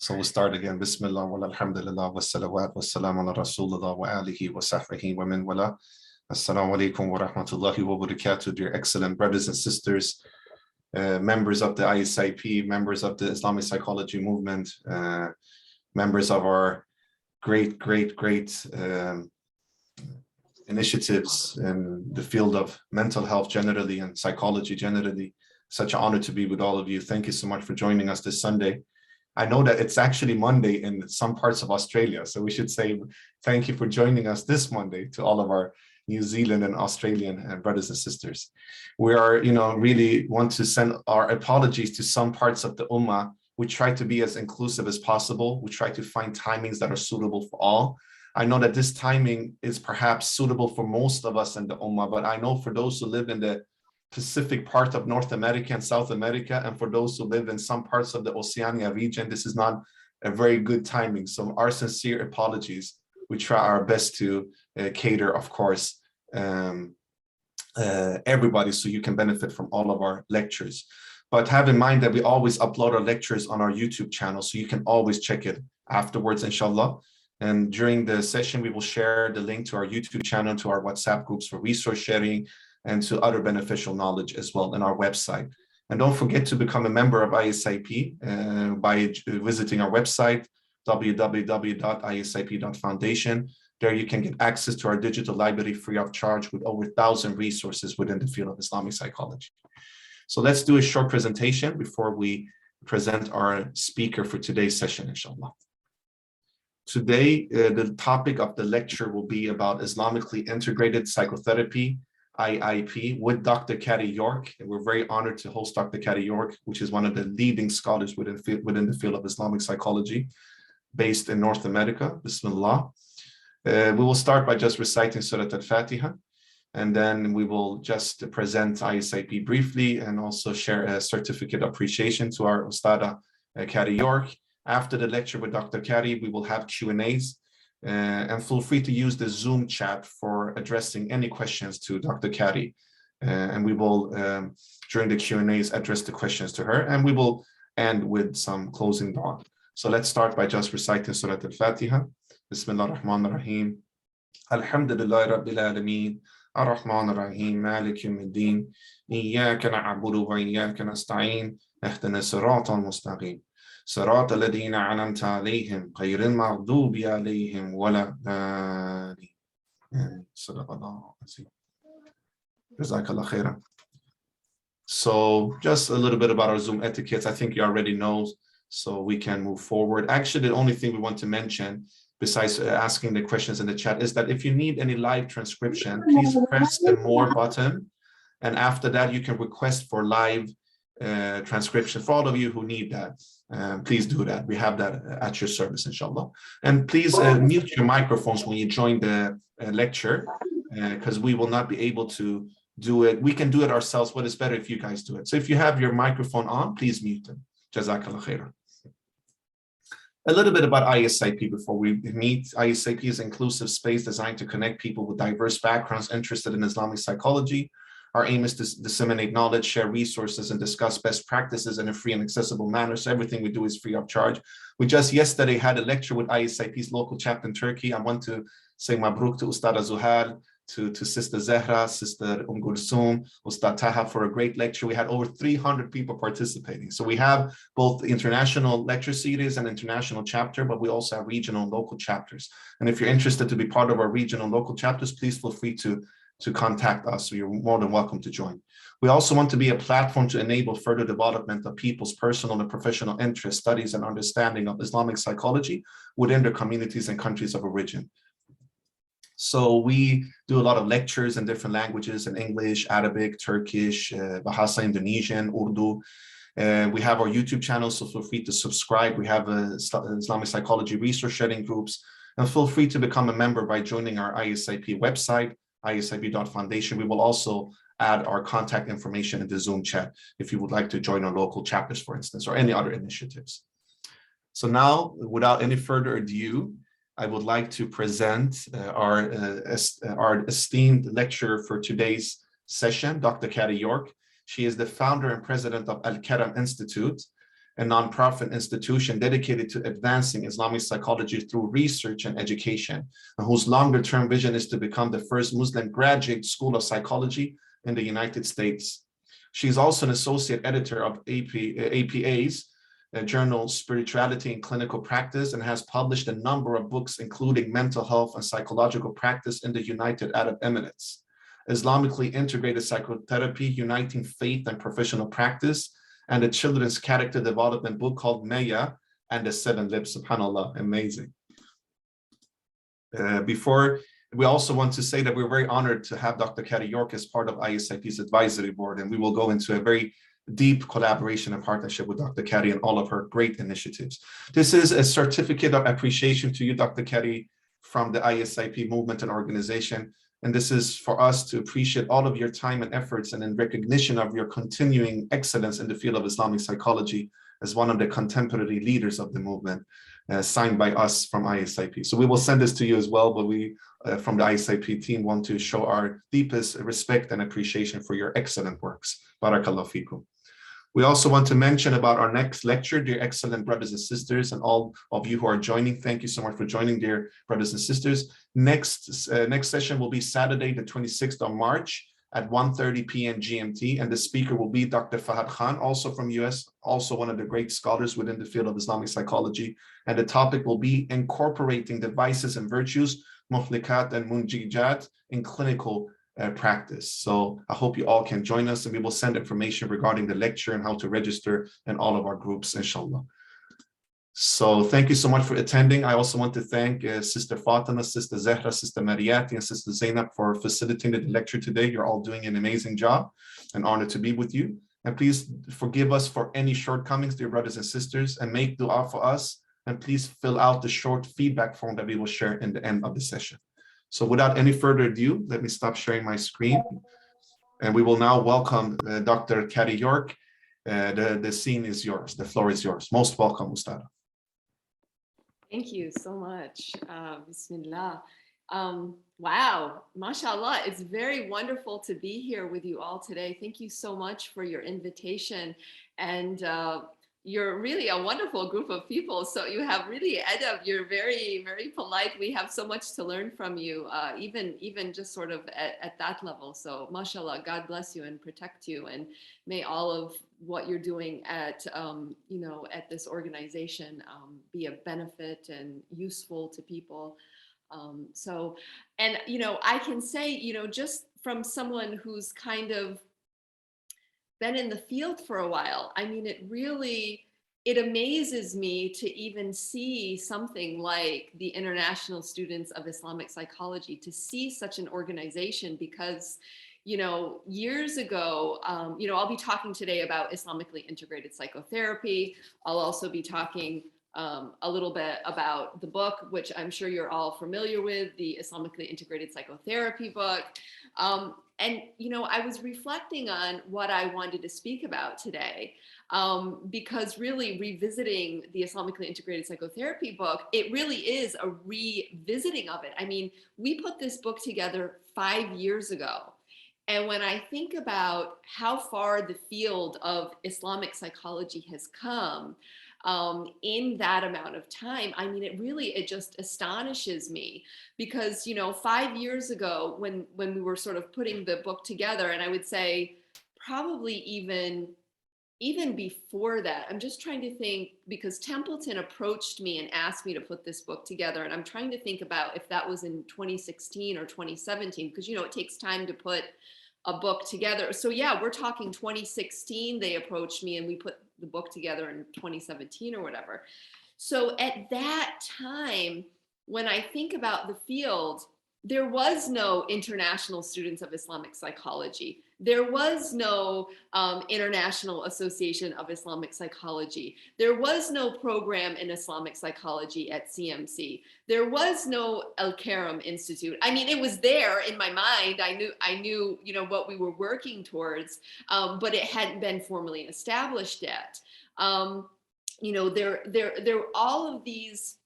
So we'll start again. Bismillah wa alhamdulillah wa salawat wa salam ala rasulullah wa alihi wa sahbihi wa min wala. Assalamu alaikum wa rahmatullahi wa barakatuh, dear excellent brothers and sisters, members of the ISIP, members of the Islamic Psychology movement, members of our great initiatives in the field of mental health generally and psychology generally. Such an honor to be with all of you. Thank you so much for joining us this Sunday. I know that it's actually Monday in some parts of Australia, so we should say thank you for joining us this Monday to all of our New Zealand and Australian brothers and sisters. We are, really want to send our apologies to some parts of the Ummah. We try to be as inclusive as possible. We try to find timings that are suitable for all. I know that this timing is perhaps suitable for most of us in the Ummah, but I know for those who live in the Pacific part of North America and South America, and for those who live in some parts of the Oceania region, this is not a very good timing. So our sincere apologies. We try our best to cater, of course, everybody so you can benefit from all of our lectures. But have in mind that we always upload our lectures on our YouTube channel, so you can always check it afterwards, inshallah. And during the session, we will share the link to our YouTube channel, to our WhatsApp groups for resource sharing, and to other beneficial knowledge as well in our website. And don't forget to become a member of ISIP by visiting our website, www.isip.foundation. There you can get access to our digital library free of charge with over 1,000 resources within the field of Islamic psychology. So let's do a short presentation before we present our speaker for today's session, inshallah. Today, the topic of the lecture will be about Islamically Integrated Psychotherapy, IIP, with Dr. Carrie York. And we're very honored to host Dr. Carrie York, which is one of the leading scholars within the field of Islamic psychology based in North America. Bismillah. We will start by just reciting Surah Al-Fatiha, and then we will just present ISIP briefly and also share a certificate of appreciation to our Ustada Carrie York. After the lecture with Dr. Carrie, we will have Q&As. And feel free to use the Zoom chat for addressing any questions to Dr. Carrie. And we will, during the Q&As, address the questions to her, and we will end with some closing dua. So let's start by just reciting Surah Al-Fatiha. Bismillah ar-Rahman ar-Rahim. Alhamdulillah Rabbil Alameen. Ar-Rahman ar-Rahim. Malik yawmiddin. Iyyaka na'budu wa iyyaka nasta'in. Ihdina sirata al-mustaqim. صراط الذين أنعمت عليهم غير المغضوب عليهم ولا الضالين. صدق الله العظيم. Jazakallah khairan. So just a little bit about our Zoom etiquettes. I think you already know, so we can move forward. Actually, the only thing we want to mention, besides asking the questions in the chat, is that if you need any live transcription, please press the More button. And after that, you can request for live transcription. For all of you who need that, please do that. We have that at your service, inshallah. And please mute your microphones when you join the lecture, because we will not be able to do it. We can do it ourselves, but it's better if you guys do it. So if you have your microphone on, please mute them. Jazakallah khairan. A little bit about ISIP before we meet. ISIP is an inclusive space designed to connect people with diverse backgrounds interested in Islamic psychology. Our aim is to disseminate knowledge, share resources, and discuss best practices in a free and accessible manner. So everything we do is free of charge. We just yesterday had a lecture with ISIP's local chapter in Turkey. I want to say mabruk to Ustada Zuhal, to Sister Zehra, Sister Gulsum, Ustad Taha for a great lecture. We had over 300 people participating. So we have both the international lecture series and international chapter, but we also have regional and local chapters. And if you're interested to be part of our regional and local chapters, please feel free to contact us. So you're more than welcome to join. We also want to be a platform to enable further development of people's personal and professional interests, studies, and understanding of Islamic psychology within their communities and countries of origin. So we do a lot of lectures in different languages, in English, Arabic, Turkish, Bahasa, Indonesian, Urdu. We have our YouTube channel, so feel free to subscribe. We have Islamic psychology research sharing groups, and feel free to become a member by joining our ISIP website, isip.foundation. We will also add our contact information in the Zoom chat if you would like to join our local chapters, for instance, or any other initiatives. So now, without any further ado, I would like to present our esteemed lecturer for today's session, Dr. Carrie York. She is the founder and president of Alkaram Institute. a nonprofit institution dedicated to advancing Islamic psychology through research and education, and whose longer-term vision is to become the first Muslim graduate school of psychology in the United States. She's also an associate editor of APA's journal Spirituality and Clinical Practice, and has published a number of books, including Mental Health and Psychological Practice in the United Arab Emirates, Islamically Integrated Psychotherapy, Uniting Faith and Professional Practice, and a children's character development book called Maya and the Seven Lips. SubhanAllah, amazing. We also want to say that we're very honored to have Dr. Carrie York as part of ISIP's advisory board, and we will go into a very deep collaboration and partnership with Dr. Carrie and all of her great initiatives. This is a certificate of appreciation to you, Dr. Carrie, from the ISIP movement and organization. And this is for us to appreciate all of your time and efforts, and in recognition of your continuing excellence in the field of Islamic psychology as one of the contemporary leaders of the movement, signed by us from ISIP. So we will send this to you as well, but we from the ISIP team want to show our deepest respect and appreciation for your excellent works. Barakallahu feekum. We also want to mention about our next lecture, dear excellent brothers and sisters, and all of you who are joining. Thank you so much for joining, dear brothers and sisters. Next session will be Saturday, the 26th of March at 1:30 p.m. GMT, and the speaker will be Dr. Fahad Khan, also from US, also one of the great scholars within the field of Islamic psychology. And the topic will be incorporating the vices and virtues, muhlikat and munjijat, in clinical practice. So I hope you all can join us, and we will send information regarding the lecture and how to register in all of our groups, inshallah. So thank you so much for attending. I also want to thank Sister Fatima, Sister Zehra, Sister Mariati, and Sister Zainab for facilitating the lecture today. You're all doing an amazing job. An honor to be with you. And please forgive us for any shortcomings, dear brothers and sisters, and make dua for us. And please fill out the short feedback form that we will share in the end of the session. So without any further ado, let me stop sharing my screen. And we will now welcome Dr. Carrie York. The scene is yours. The floor is yours. Most welcome, Ustada. Thank you so much. Bismillah. Wow, mashallah. It's very wonderful to be here with you all today. Thank you so much for your invitation. And you're really a wonderful group of people. So you have really adab. You're very, very polite. We have so much to learn from you, even just sort of at that level. So mashallah, God bless you and protect you. And may all of what you're doing at, at this organization be a benefit and useful to people. I can say, just from someone who's kind of been in the field for a while, I mean, it amazes me to even see something like the International Students of Islamic Psychology, to see such an organization, because, years ago, I'll be talking today about Islamically Integrated Psychotherapy. I'll also be talking a little bit about the book, which I'm sure you're all familiar with, the Islamically Integrated Psychotherapy book. I was reflecting on what I wanted to speak about today, because really revisiting the Islamically Integrated Psychotherapy book, it really is a revisiting of it. I mean, we put this book together 5 years ago. And when I think about how far the field of Islamic psychology has come, in that amount of time, I mean, it just astonishes me, because, 5 years ago when we were sort of putting the book together, and I would say probably even before that, I'm just trying to think, because Templeton approached me and asked me to put this book together. And I'm trying to think about if that was in 2016 or 2017, because, it takes time to put a book together. So yeah, we're talking 2016, they approached me and we put the book together in 2017 or whatever. So at that time, when I think about the field, there was no International Students of Islamic Psychology. There was no International Association of Islamic Psychology. There was no program in Islamic psychology at CMC. There was no Alkaram Institute. I mean, it was there in my mind. I knew, what we were working towards, but it hadn't been formally established yet. There were all of these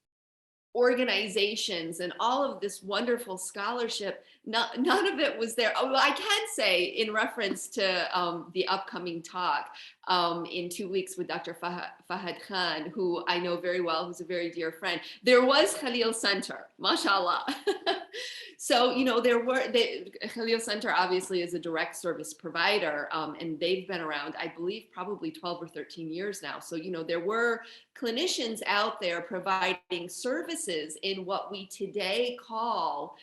organizations and all of this wonderful scholarship, none of it was there. Oh, well, I can say in reference to the upcoming talk in 2 weeks with Dr. Fahad Khan, who I know very well, who's a very dear friend, there was Khalil Center, mashallah. So, you know, Khalil Center obviously is a direct service provider, and they've been around, I believe, probably 12 or 13 years now. So, you know, there were clinicians out there providing services in what we today call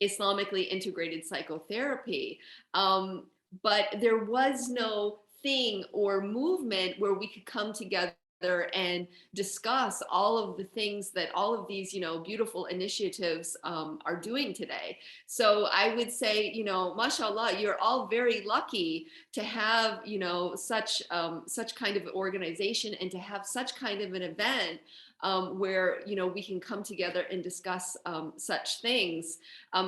Islamically integrated psychotherapy. But there was no thing or movement where we could come together and discuss all of the things that all of these, you know, beautiful initiatives are doing today. So I would say, you know, mashallah, you're all very lucky to have, you know, such kind of organization and to have such kind of an event where, you know, we can come together and discuss such things.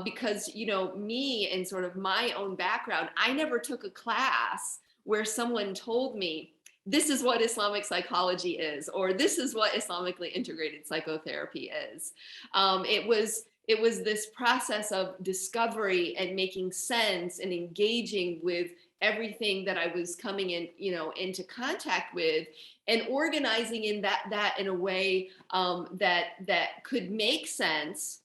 Because, you know, me and sort of my own background, I never took a class where someone told me, this is what Islamic psychology is, or this is what Islamically integrated psychotherapy is. It was this process of discovery and making sense and engaging with everything that I was coming in, you know, into contact with, and organizing in that in a way that could make sense,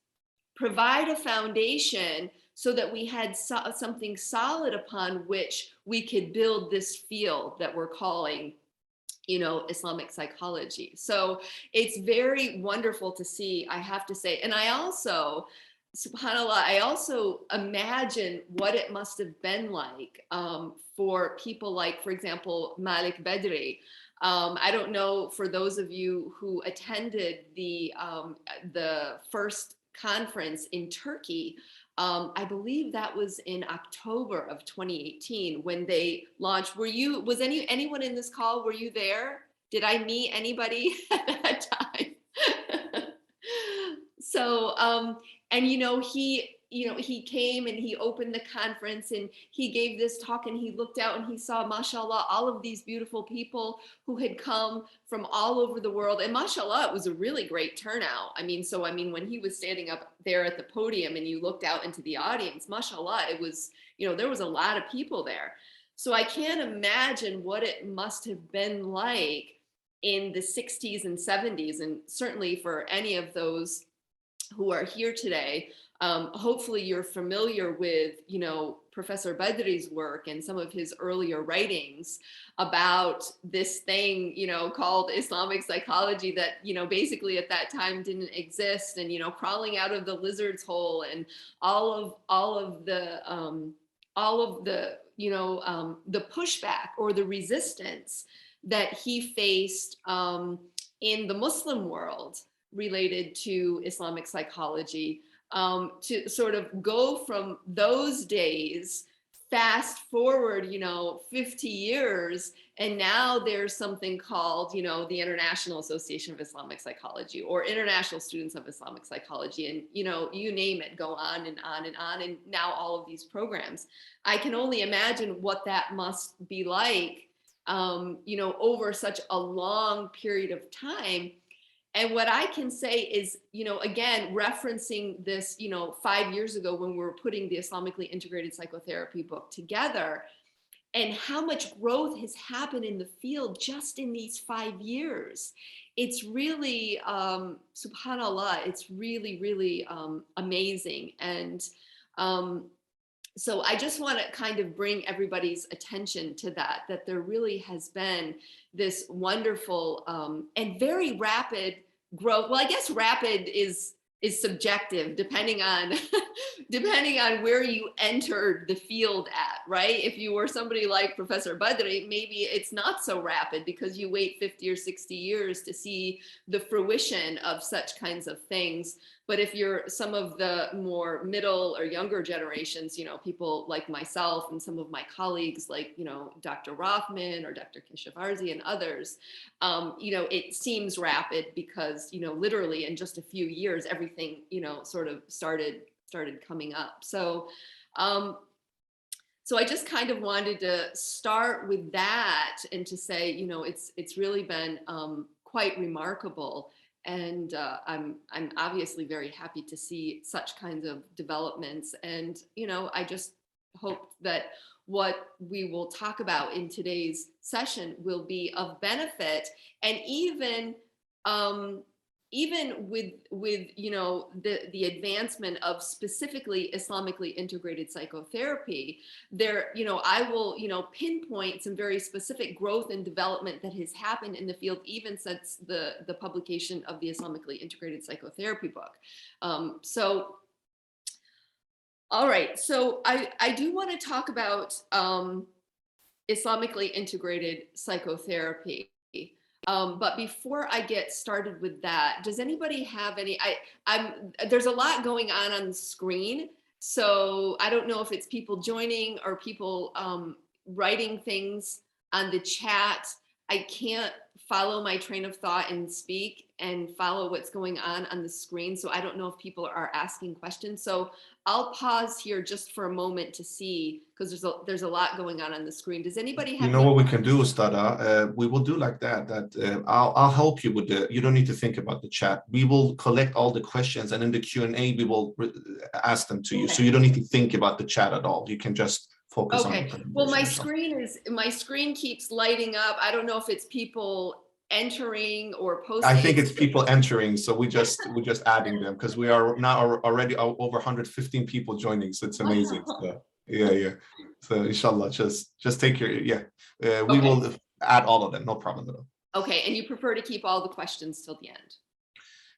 provide a foundation so that we had something solid upon which we could build this field that we're calling, you know, Islamic psychology. So it's very wonderful to see, I have to say. And I also, subhanAllah, I also imagine what it must have been like for people like, for example, Malik Bedri. I don't know, for those of you who attended the first conference in Turkey, I believe that was in October of 2018 when they launched. Was anyone in this call? Were you there? Did I meet anybody at that time? So, and he came and he opened the conference and he gave this talk, and he looked out and he saw, mashallah, all of these beautiful people who had come from all over the world. And mashallah, it was a really great turnout. I mean, when he was standing up there at the podium and you looked out into the audience, mashallah, it was, you know, there was a lot of people there. So I can't imagine what it must have been like in the 60s and 70s. And certainly for any of those who are here today, hopefully you're familiar with, you know, Professor Badri's work and some of his earlier writings about this thing, you know, called Islamic psychology that, you know, basically at that time didn't exist, and, you know, crawling out of the lizard's hole, and all of the you know, the pushback or the resistance that he faced in the Muslim world related to Islamic psychology, to sort of go from those days, fast forward, you know, 50 years, and now there's something called, you know, the International Association of Islamic Psychology, or International Students of Islamic Psychology, and, you know, you name it, go on and on and on, and now all of these programs. I can only imagine what that must be like, you know, over such a long period of time. And what I can say is, you know, again, referencing this, you know, 5 years ago when we were putting the Islamically Integrated Psychotherapy book together, and how much growth has happened in the field just in these 5 years. It's really, subhanAllah, it's really, really amazing. And so I just want to kind of bring everybody's attention to that there really has been this wonderful and very rapid growth. Well, I guess rapid is subjective, depending on depending on where you entered the field at, right? If you were somebody like Professor Badri, maybe it's not so rapid because you wait 50 or 60 years to see the fruition of such kinds of things. But if you're some of the more middle or younger generations, you know, people like myself and some of my colleagues, like, you know, Dr. Rothman or Dr. Keshavarzi and others, you know, it seems rapid because, you know, literally in just a few years, everything, you know, sort of started coming up. So, so I just kind of wanted to start with that and to say, you know, it's really been quite remarkable. And I'm obviously very happy to see such kinds of developments. And, I just hope that what we will talk about in today's session will be of benefit. And even with the advancement of specifically Islamically integrated psychotherapy, I will pinpoint some very specific growth and development that has happened in the field even since the publication of the Islamically Integrated Psychotherapy book. So all right, so I do want to talk about Islamically integrated psychotherapy. But before I get started with that, does anybody have any, there's a lot going on the screen. So I don't know if it's people joining or people writing things on the chat. I can't follow my train of thought and speak and follow what's going on the screen. So I don't know if people are asking questions. So I'll pause here just for a moment to see, because there's a lot going on the screen. Does anybody have? You know what we can do, Stada? We will do like that. I'll help you with you don't need to think about the chat. We will collect all the questions, and in the Q&A, we will ask them to you. So you don't need to think about the chat at all. You can just focus on the presentation. Well, my screen keeps lighting up. I don't know if it's people entering or posting. I think it's people entering, so we're just adding them, because we are now already over 115 people joining, so it's amazing. So, yeah. So inshallah, just take your we will add all of them, no problem at all. Okay, and you prefer to keep all the questions till the end?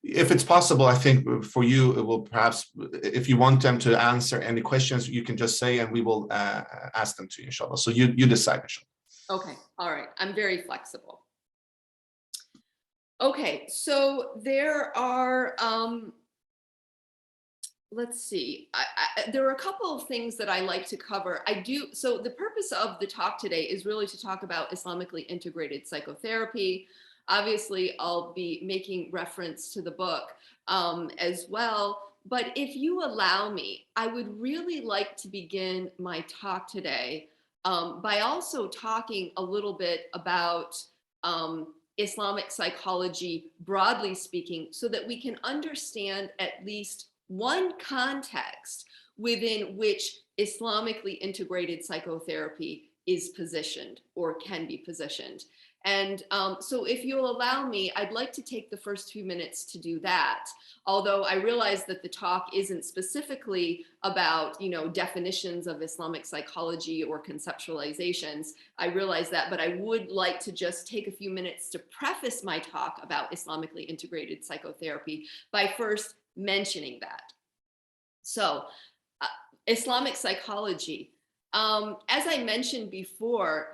If it's possible, I think for you, it will perhaps, if you want them to answer any questions, you can just say, and we will ask them to you, inshallah. So you decide, inshallah. Okay, all right. I'm very flexible. Okay, so there are, let's see, there are a couple of things that I like to cover. So the purpose of the talk today is really to talk about Islamically integrated psychotherapy. Obviously, I'll be making reference to the book as well. But if you allow me, I would really like to begin my talk today by also talking a little bit about Islamic psychology, broadly speaking, so that we can understand at least one context within which Islamically integrated psychotherapy is positioned or can be positioned. And so if you'll allow me, I'd like to take the first few minutes to do that. Although I realize that the talk isn't specifically about, definitions of Islamic psychology or conceptualizations. I realize that, but I would like to just take a few minutes to preface my talk about Islamically integrated psychotherapy by first mentioning that. So Islamic psychology, as I mentioned before,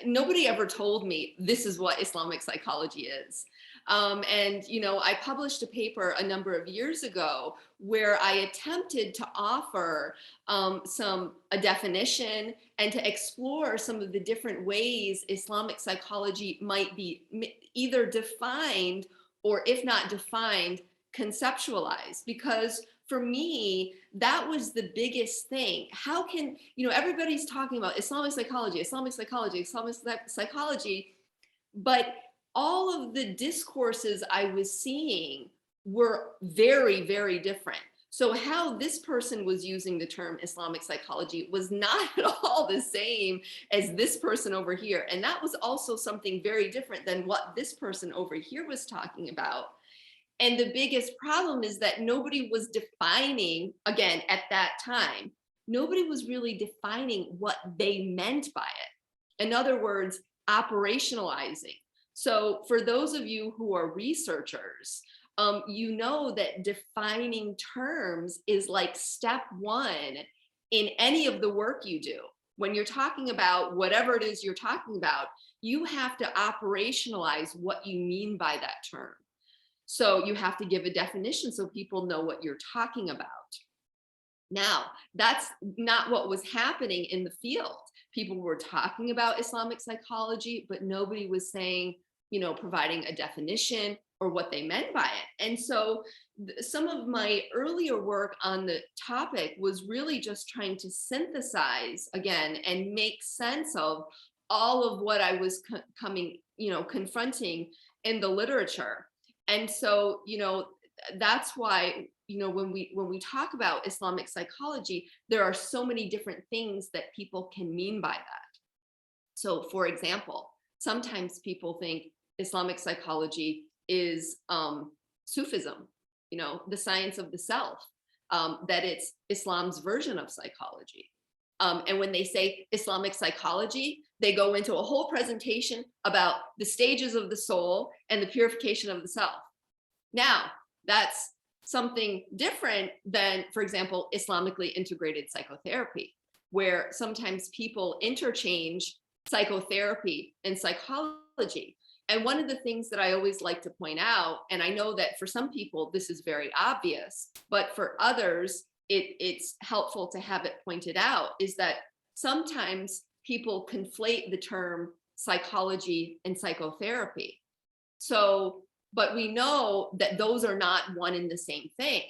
nobody ever told me this is what Islamic psychology is. And, I published a paper a number of years ago where I attempted to offer a definition and to explore some of the different ways Islamic psychology might be either defined or, if not defined, conceptualized. Because for me, that was the biggest thing. How can, everybody's talking about Islamic psychology, but all of the discourses I was seeing were very, very different. So how this person was using the term Islamic psychology was not at all the same as this person over here. And that was also something very different than what this person over here was talking about. And the biggest problem is that nobody was defining, again, at that time, nobody was really defining what they meant by it. In other words, operationalizing. So for those of you who are researchers, you know that defining terms is like step one in any of the work you do. When you're talking about whatever it is you're talking about, you have to operationalize what you mean by that term. So you have to give a definition so people know what you're talking about. Now, that's not what was happening in the field. People were talking about Islamic psychology, but nobody was saying, providing a definition or what they meant by it. And so some of my earlier work on the topic was really just trying to synthesize again and make sense of all of what I was confronting in the literature. And so, that's why, when we talk about Islamic psychology, there are so many different things that people can mean by that. So, for example, sometimes people think Islamic psychology is Sufism, the science of the self, that it's Islam's version of psychology. And when they say Islamic psychology, they go into a whole presentation about the stages of the soul and the purification of the self. Now, that's something different than, for example, Islamically integrated psychotherapy, where sometimes people interchange psychotherapy and psychology. And one of the things that I always like to point out, and I know that for some people this is very obvious, but for others it's helpful to have it pointed out, is that sometimes people conflate the term psychology and psychotherapy. So, but we know that those are not one and the same thing.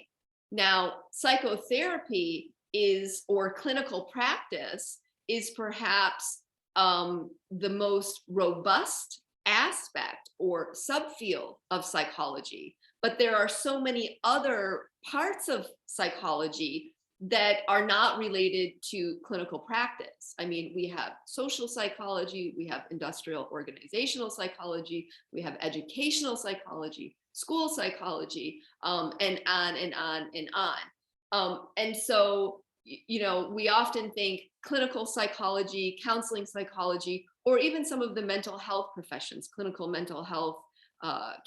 Now, psychotherapy or clinical practice is perhaps the most robust aspect or subfield of psychology, but there are so many other parts of psychology that are not related to clinical practice. I mean, we have social psychology, we have industrial organizational psychology, we have educational psychology, school psychology, and on and on and on. And so, we often think clinical psychology, counseling psychology, or even some of the mental health professions, clinical mental health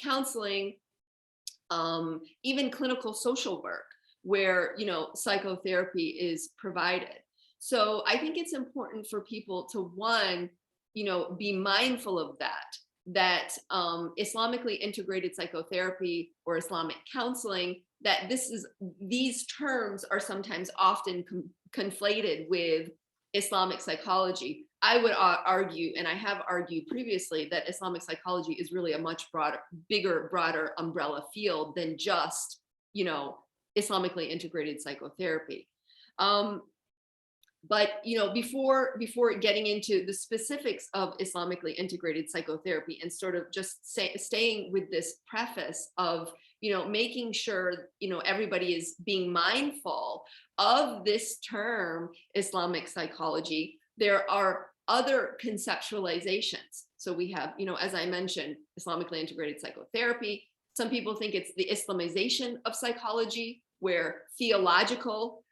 counseling, even clinical social work, where psychotherapy is provided. So I think it's important for people to, one, be mindful of that Islamically integrated psychotherapy or Islamic counseling, that these terms are sometimes often conflated with Islamic psychology. I would argue, and I have argued previously, that Islamic psychology is really a much broader umbrella field than just, Islamically integrated psychotherapy. But before getting into the specifics of Islamically integrated psychotherapy, and sort of just staying with this preface of making sure everybody is being mindful of this term Islamic psychology, there are other conceptualizations. So we have, as I mentioned, Islamically integrated psychotherapy. Some people think it's the Islamization of psychology, where theological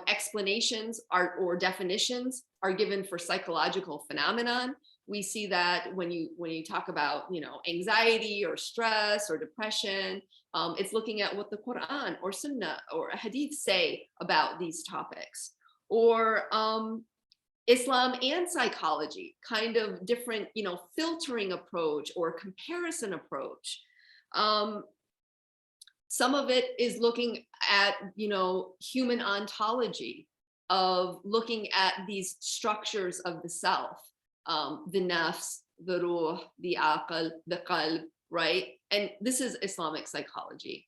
explanations or definitions are given for psychological phenomenon. We see that when you talk about anxiety or stress or depression, it's looking at what the Quran or Sunnah or a Hadith say about these topics. Or Islam and psychology, kind of different filtering approach or comparison approach. Some of it is looking at, human ontology, of looking at these structures of the self, the nafs, the ruh, the aql, the qalb, right? And this is Islamic psychology.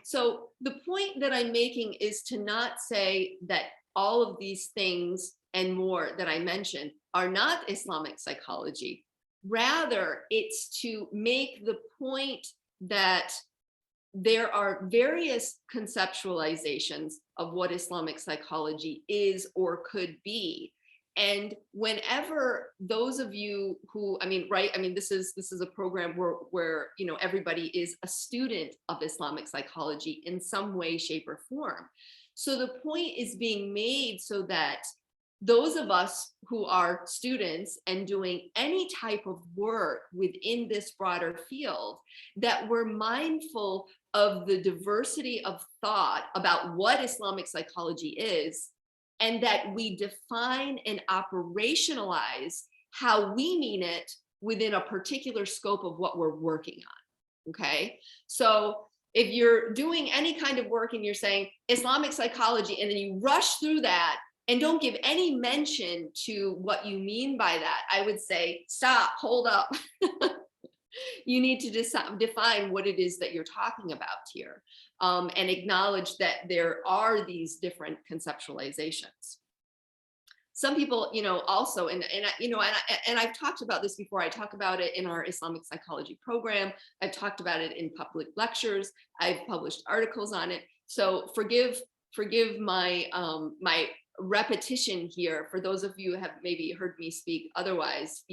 So the point that I'm making is to not say that all of these things and more that I mentioned are not Islamic psychology. Rather, it's to make the point that there are various conceptualizations of what Islamic psychology is or could be. And whenever those of you who, this is a program where everybody is a student of Islamic psychology in some way, shape, or form. So the point is being made so that those of us who are students and doing any type of work within this broader field, that we're mindful of the diversity of thought about what Islamic psychology is, and that we define and operationalize how we mean it within a particular scope of what we're working on. Okay, so if you're doing any kind of work and you're saying Islamic psychology, and then you rush through that and don't give any mention to what you mean by that, I would say, stop, hold up. You need to define what it is that you're talking about here, and acknowledge that there are these different conceptualizations. some people, also, and I've talked about this before. I talk about it in our Islamic psychology program. I've talked about it in public lectures. I've published articles on it. So forgive my my repetition here for those of you who have maybe heard me speak otherwise,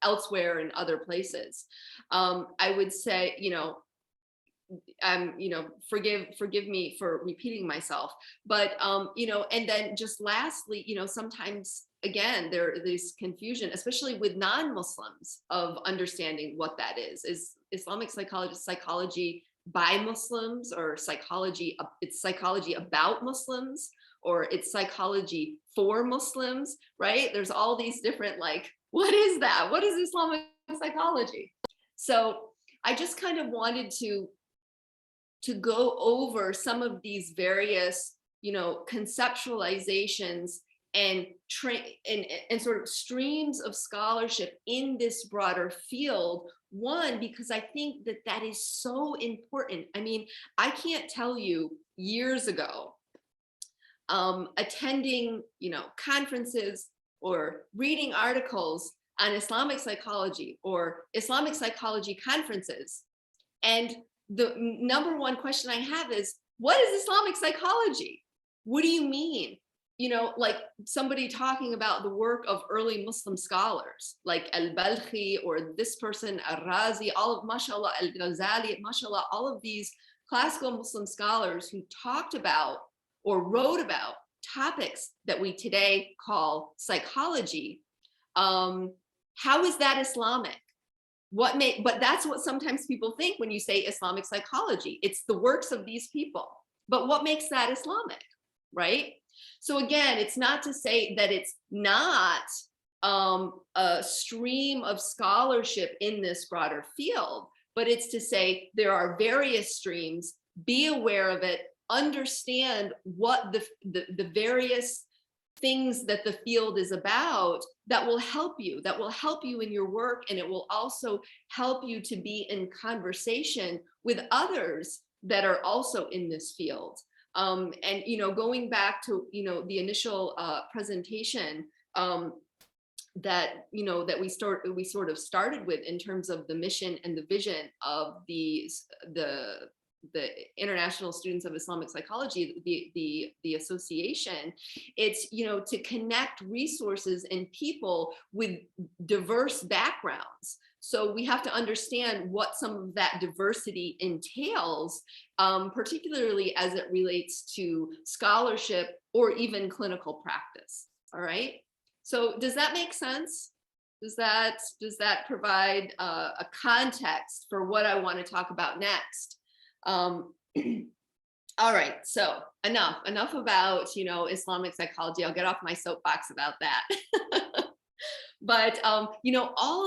elsewhere in other places. I would say, forgive me for repeating myself, but and then just lastly, sometimes again there's confusion, especially with non-Muslims, of understanding what that is. Is Islamic psychology by Muslims, or it's psychology about Muslims, or it's psychology for Muslims, right? There's all these different, like, what is that? What is Islamic psychology? So I just kind of wanted to go over some of these various, conceptualizations and sort of streams of scholarship in this broader field. One, because I think that is so important. I mean, I can't tell you, years ago, attending, conferences or reading articles on Islamic psychology or Islamic psychology conferences, and the number one question I have is, what is Islamic psychology? What do you mean? Like somebody talking about the work of early Muslim scholars like al-Balkhi, or this person al-Razi, all of, mashallah, al-Ghazali, mashallah, all of these classical Muslim scholars who talked about or wrote about topics that we today call psychology. How is that Islamic? But that's what sometimes people think when you say Islamic psychology. It's the works of these people. But what makes that Islamic, right? So again, it's not to say that it's not a stream of scholarship in this broader field, but it's to say there are various streams. Be aware of it. Understand what the various things that the field is about, that will help you in your work, and it will also help you to be in conversation with others that are also in this field. And going back to the initial presentation that we sort of started with, in terms of the mission and the vision of the International Students of Islamic Psychology, the association. It's to connect resources and people with diverse backgrounds. So we have to understand what some of that diversity entails, particularly as it relates to scholarship or even clinical practice. All right. So does that make sense? Does that provide a context for what I want to talk about next? All right, so enough about Islamic psychology. I'll get off my soapbox about that. But all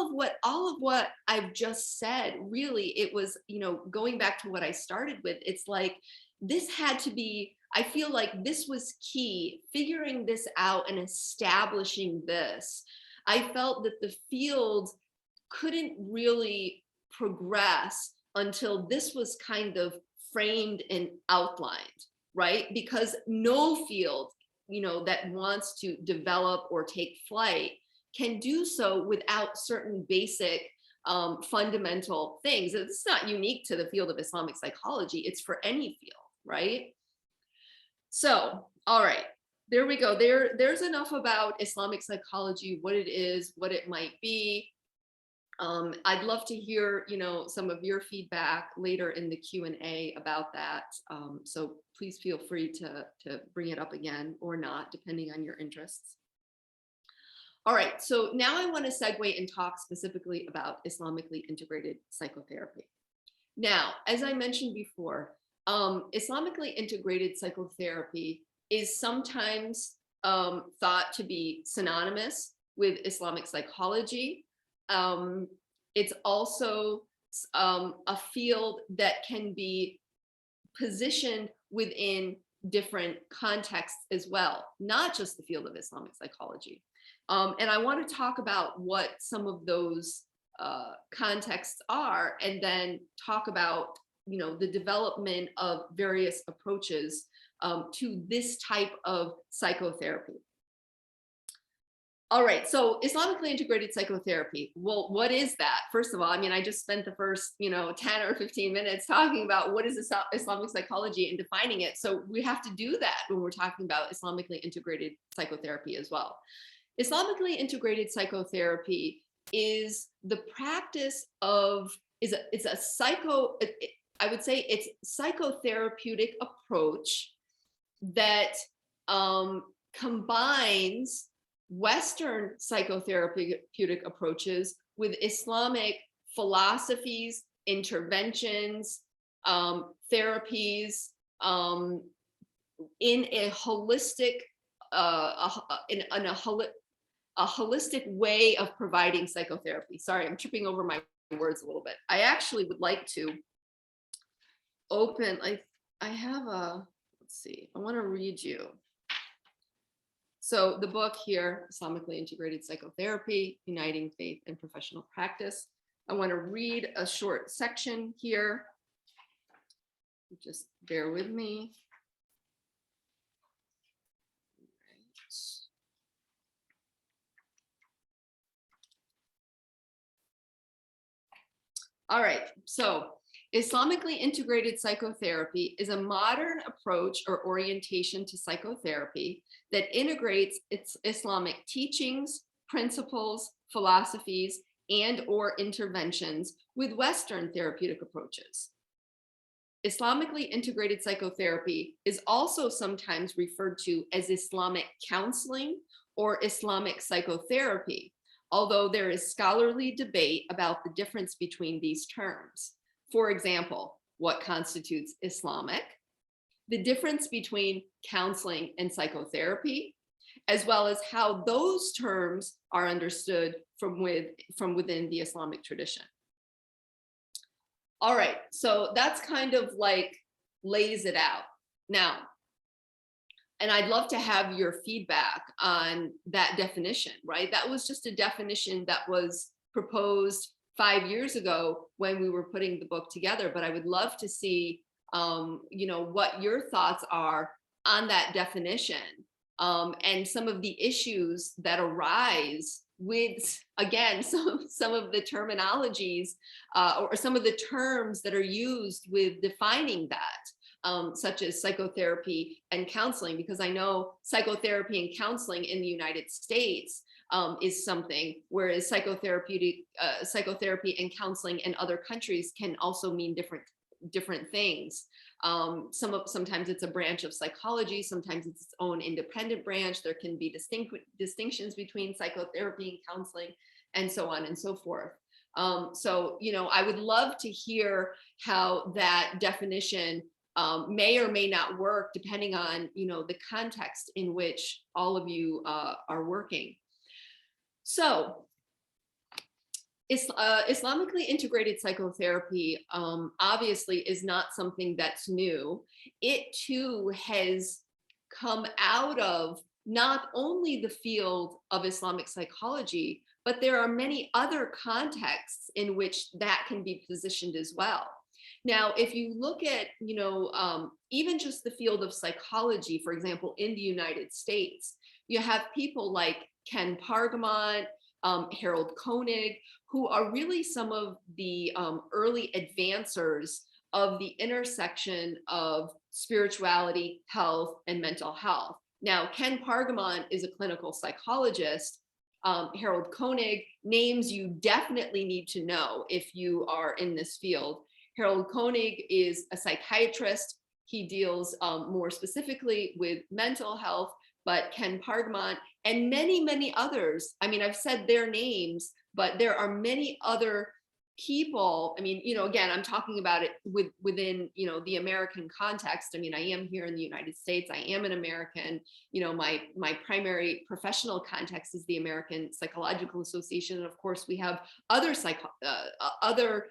of what I've just said, really, it was going back to what I started with. It's like, this had to be, I feel like this was key, figuring this out and establishing this. I felt that the field couldn't really progress until this was kind of framed and outlined, right? Because no field, that wants to develop or take flight can do so without certain basic fundamental things. It's not unique to the field of Islamic psychology. It's for any field, right? So, all right, there we go. There's enough about Islamic psychology, what it is, what it might be. I'd love to hear, some of your feedback later in the Q&A about that. So please feel free to bring it up again or not, depending on your interests. All right, so now I want to segue and talk specifically about Islamically integrated psychotherapy. Now, as I mentioned before, Islamically integrated psychotherapy is sometimes thought to be synonymous with Islamic psychology. It's also a field that can be positioned within different contexts as well, not just the field of Islamic psychology. And I want to talk about what some of those contexts are, and then talk about the development of various approaches to this type of psychotherapy. All right, so Islamically integrated psychotherapy. Well, what is that? First of all, I mean, I just spent the first, 10 or 15 minutes talking about what is Islamic psychology and defining it. So we have to do that when we're talking about Islamically integrated psychotherapy as well. Islamically integrated psychotherapy is the practice of, it's a psycho, I would say it's psychotherapeutic approach that combines Western psychotherapeutic approaches with Islamic philosophies, interventions, therapies, in a holistic, a holistic way of providing psychotherapy. Sorry, I'm tripping over my words a little bit. I actually would like to open, I have a, let's see, I want to read you. So the book here, Islamically Integrated Psychotherapy, Uniting Faith and Professional Practice. I want to read a short section here. Just bear with me. All right, so Islamically integrated psychotherapy is a modern approach or orientation to psychotherapy that integrates its Islamic teachings, principles, philosophies, and/or interventions with Western therapeutic approaches. Islamically integrated psychotherapy is also sometimes referred to as Islamic counseling or Islamic psychotherapy, although there is scholarly debate about the difference between these terms. For example, what constitutes Islamic, the difference between counseling and psychotherapy, as well as how those terms are understood from within the Islamic tradition. All right, so that's kind of like lays it out. Now, and I'd love to have your feedback on that definition, right? That was just a definition that was proposed 5 years ago when we were putting the book together, but I would love to see, what your thoughts are on that definition, and some of the issues that arise with, again, some of the terminologies or some of the terms that are used with defining that. Such as psychotherapy and counseling, because I know psychotherapy and counseling in the United States is something, whereas psychotherapy and counseling in other countries can also mean different things. Sometimes it's a branch of psychology, sometimes it's its own independent branch. There can be distinctions between psychotherapy and counseling, and so on and so forth. So, I would love to hear how that definition may or may not work depending on, the context in which all of you are working. So Islamically integrated psychotherapy obviously is not something that's new. It too has come out of not only the field of Islamic psychology, but there are many other contexts in which that can be positioned as well. Now, if you look at, even just the field of psychology, for example, in the United States, you have people like Ken Pargamont, Harold Koenig, who are really some of the early advancers of the intersection of spirituality, health, and mental health. Now, Ken Pargamont is a clinical psychologist. Harold Koenig, names you definitely need to know if you are in this field. Harold Koenig is a psychiatrist. He deals more specifically with mental health, but Ken Pargamont and many, many others. I mean, I've said their names, but there are many other people. I mean, again, I'm talking about it within, the American context. I mean, I am here in the United States. I am an American. My primary professional context is the American Psychological Association. And of course, we have other other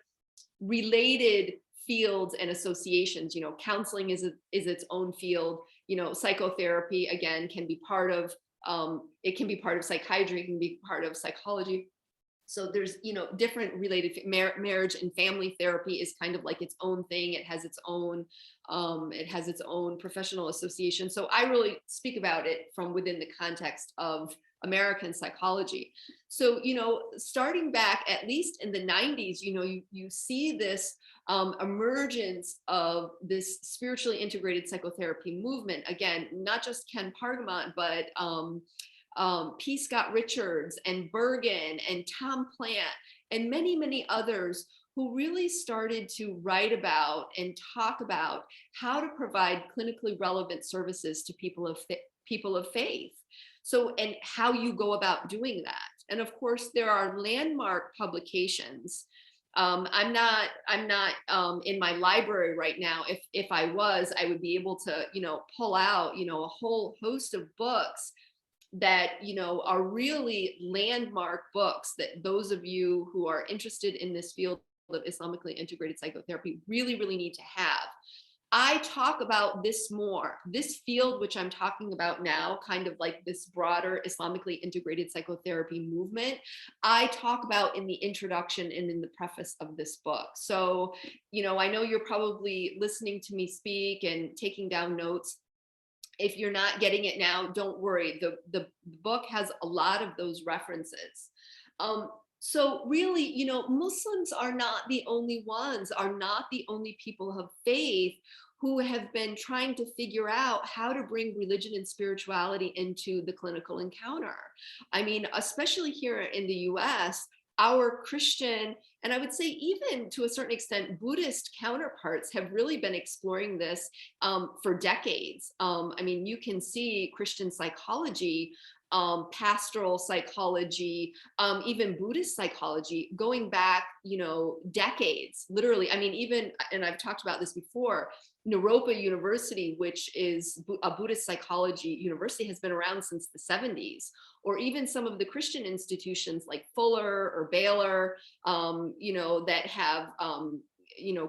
related fields and associations. Counseling is its own field. Psychotherapy, again, can be part of, it can be part of psychiatry, it can be part of psychology. So there's, different related marriage and family therapy is kind of like its own thing. It has its own professional association. So I really speak about it from within the context of American psychology. So, starting back at least in the 90s, you see this emergence of this spiritually integrated psychotherapy movement. Again, not just Ken Pargamont, but P. Scott Richards and Bergen and Tom Plant and many, many others who really started to write about and talk about how to provide clinically relevant services to people of faith. So, and how you go about doing that. And of course, there are landmark publications. I'm not in my library right now. If I was, I would be able to, pull out, a whole host of books that are really landmark books that those of you who are interested in this field of Islamically integrated psychotherapy really, really need to have. I talk about this field, which I'm talking about now, kind of like this broader Islamically integrated psychotherapy movement, I talk about in the introduction and in the preface of this book. So, I know you're probably listening to me speak and taking down notes. If you're not getting it now, don't worry. The book has a lot of those references. So really, Muslims are not the only ones, are not the only people of faith who have been trying to figure out how to bring religion and spirituality into the clinical encounter. I mean, especially here in the US, our Christian, and I would say even to a certain extent, Buddhist counterparts have really been exploring this for decades. I mean, you can see Christian psychology, pastoral psychology, even Buddhist psychology going back, decades, literally. I mean, even, and I've talked about this before, Naropa University, which is a Buddhist psychology university, has been around since the 70s, or even some of the Christian institutions like Fuller or Baylor, that have,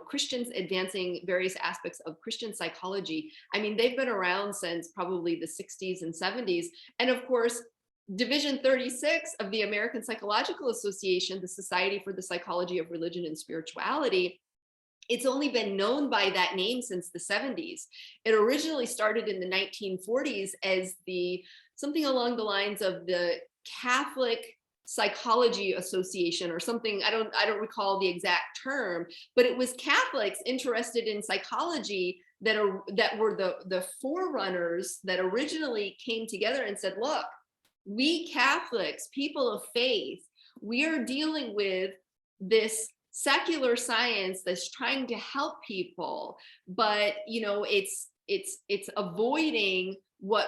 Christians advancing various aspects of Christian psychology. I mean, they've been around since probably the 60s and 70s. And of course, Division 36 of the American Psychological Association, the Society for the Psychology of Religion and Spirituality, it's only been known by that name since the 70s. It originally started in the 1940s as something along the lines of the Catholic Psychology Association or something. I don't recall the exact term, but it was Catholics interested in psychology that were the forerunners that originally came together and said, look, we Catholics, people of faith, we are dealing with this secular science that's trying to help people, but it's avoiding what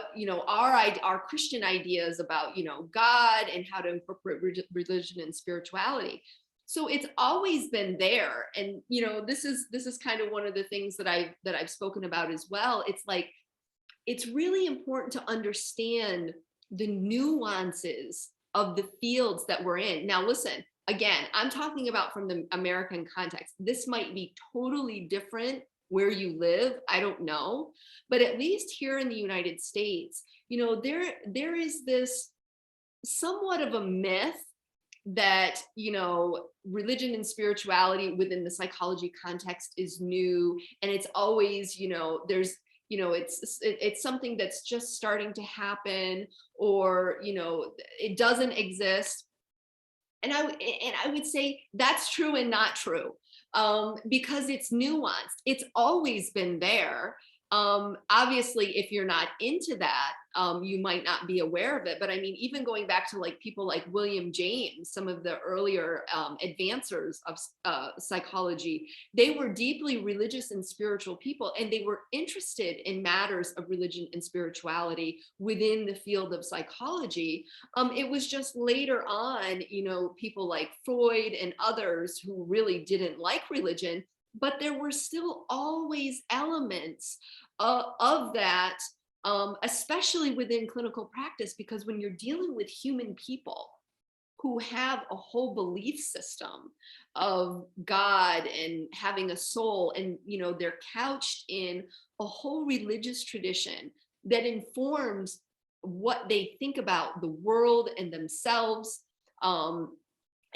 our Christian ideas about God and how to incorporate religion and spirituality. So it's always been there, and this is kind of one of the things that I've spoken about as well. It's like it's really important to understand the nuances of the fields that we're in. Now, listen. Again, I'm talking about from the American context. This might be totally different where you live. I don't know. But at least here in the United States, there is this somewhat of a myth that, religion and spirituality within the psychology context is new. And it's always, there's, it's something that's just starting to happen, or, it doesn't exist. And I would say that's true and not true, because it's nuanced. It's always been there. Obviously, if you're not into that, you might not be aware of it. But I mean, even going back to like people like William James, some of the earlier advancers of psychology, they were deeply religious and spiritual people, and they were interested in matters of religion and spirituality within the field of psychology. It was just later on, people like Freud and others who really didn't like religion, but there were still always elements of that, especially within clinical practice, because when you're dealing with human people who have a whole belief system of God and having a soul, and they're couched in a whole religious tradition that informs what they think about the world and themselves,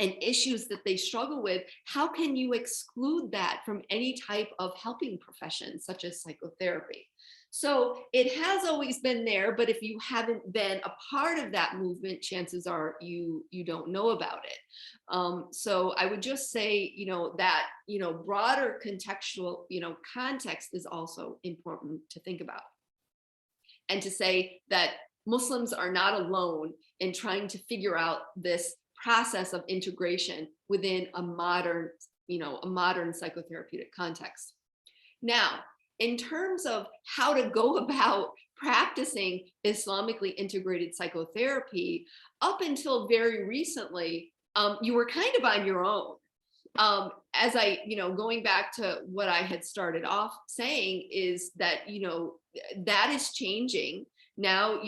and issues that they struggle with, how can you exclude that from any type of helping profession, such as psychotherapy? So it has always been there, but if you haven't been a part of that movement, chances are you don't know about it. So I would just say, that, broader contextual, context is also important to think about. And to say that Muslims are not alone in trying to figure out this process of integration within a modern psychotherapeutic context. Now, in terms of how to go about practicing Islamically integrated psychotherapy, up until very recently, you were kind of on your own. As I, going back to what I had started off saying is that, that is changing. Now,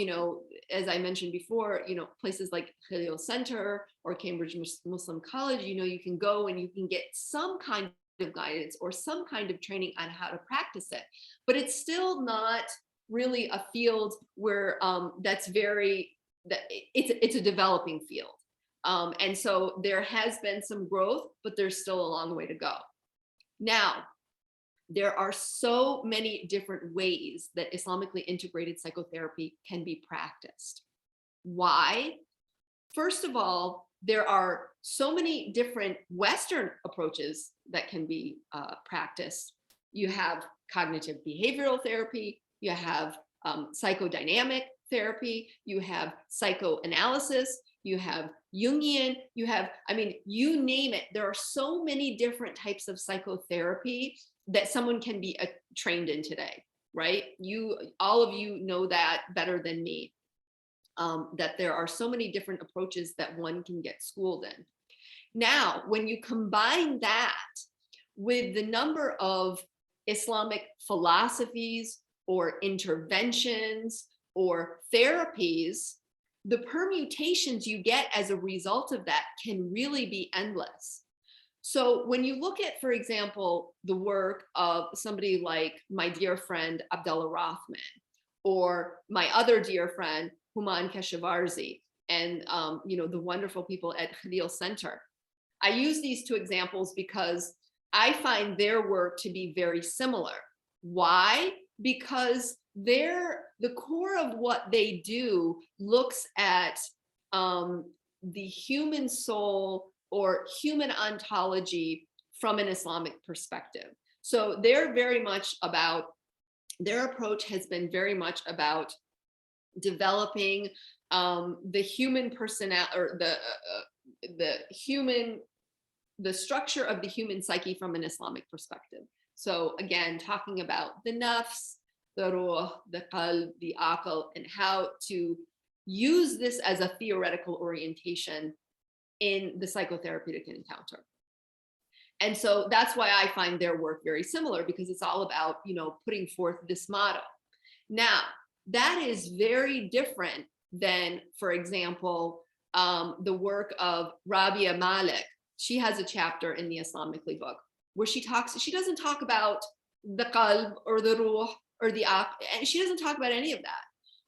as I mentioned before, places like Khalil Center or Cambridge Muslim College, you can go and you can get some kind of guidance or some kind of training on how to practice it. But it's still not really a field where it's a developing field. And so there has been some growth, but there's still a long way to go. Now, there are so many different ways that Islamically integrated psychotherapy can be practiced. Why? First of all, there are so many different Western approaches that can be practiced. You have cognitive behavioral therapy, you have psychodynamic therapy, you have psychoanalysis, you have Jungian, you name it. There are so many different types of psychotherapy that someone can be trained in today, right? All of you know that better than me, that there are so many different approaches that one can get schooled in. Now, when you combine that with the number of Islamic philosophies or interventions or therapies, the permutations you get as a result of that can really be endless. So when you look at, for example, the work of somebody like my dear friend, Abdullah Rahman, or my other dear friend, Human Keshavarzi, and the wonderful people at Khalil Center. I use these two examples because I find their work to be very similar. Why? Because the core of what they do looks at the human soul or human ontology from an Islamic perspective. So their approach has been very much about developing the human personality, or the structure of the human psyche from an Islamic perspective. So again, talking about the nafs, the ruh, the qalb, the aql, and how to use this as a theoretical orientation in the psychotherapeutic encounter. And so that's why I find their work very similar, because it's all about, putting forth this model. Now, that is very different than, for example, the work of Rabia Malik. She has a chapter in the Islamically book where she doesn't talk about the qalb or the ruh or the aql, and she doesn't talk about any of that.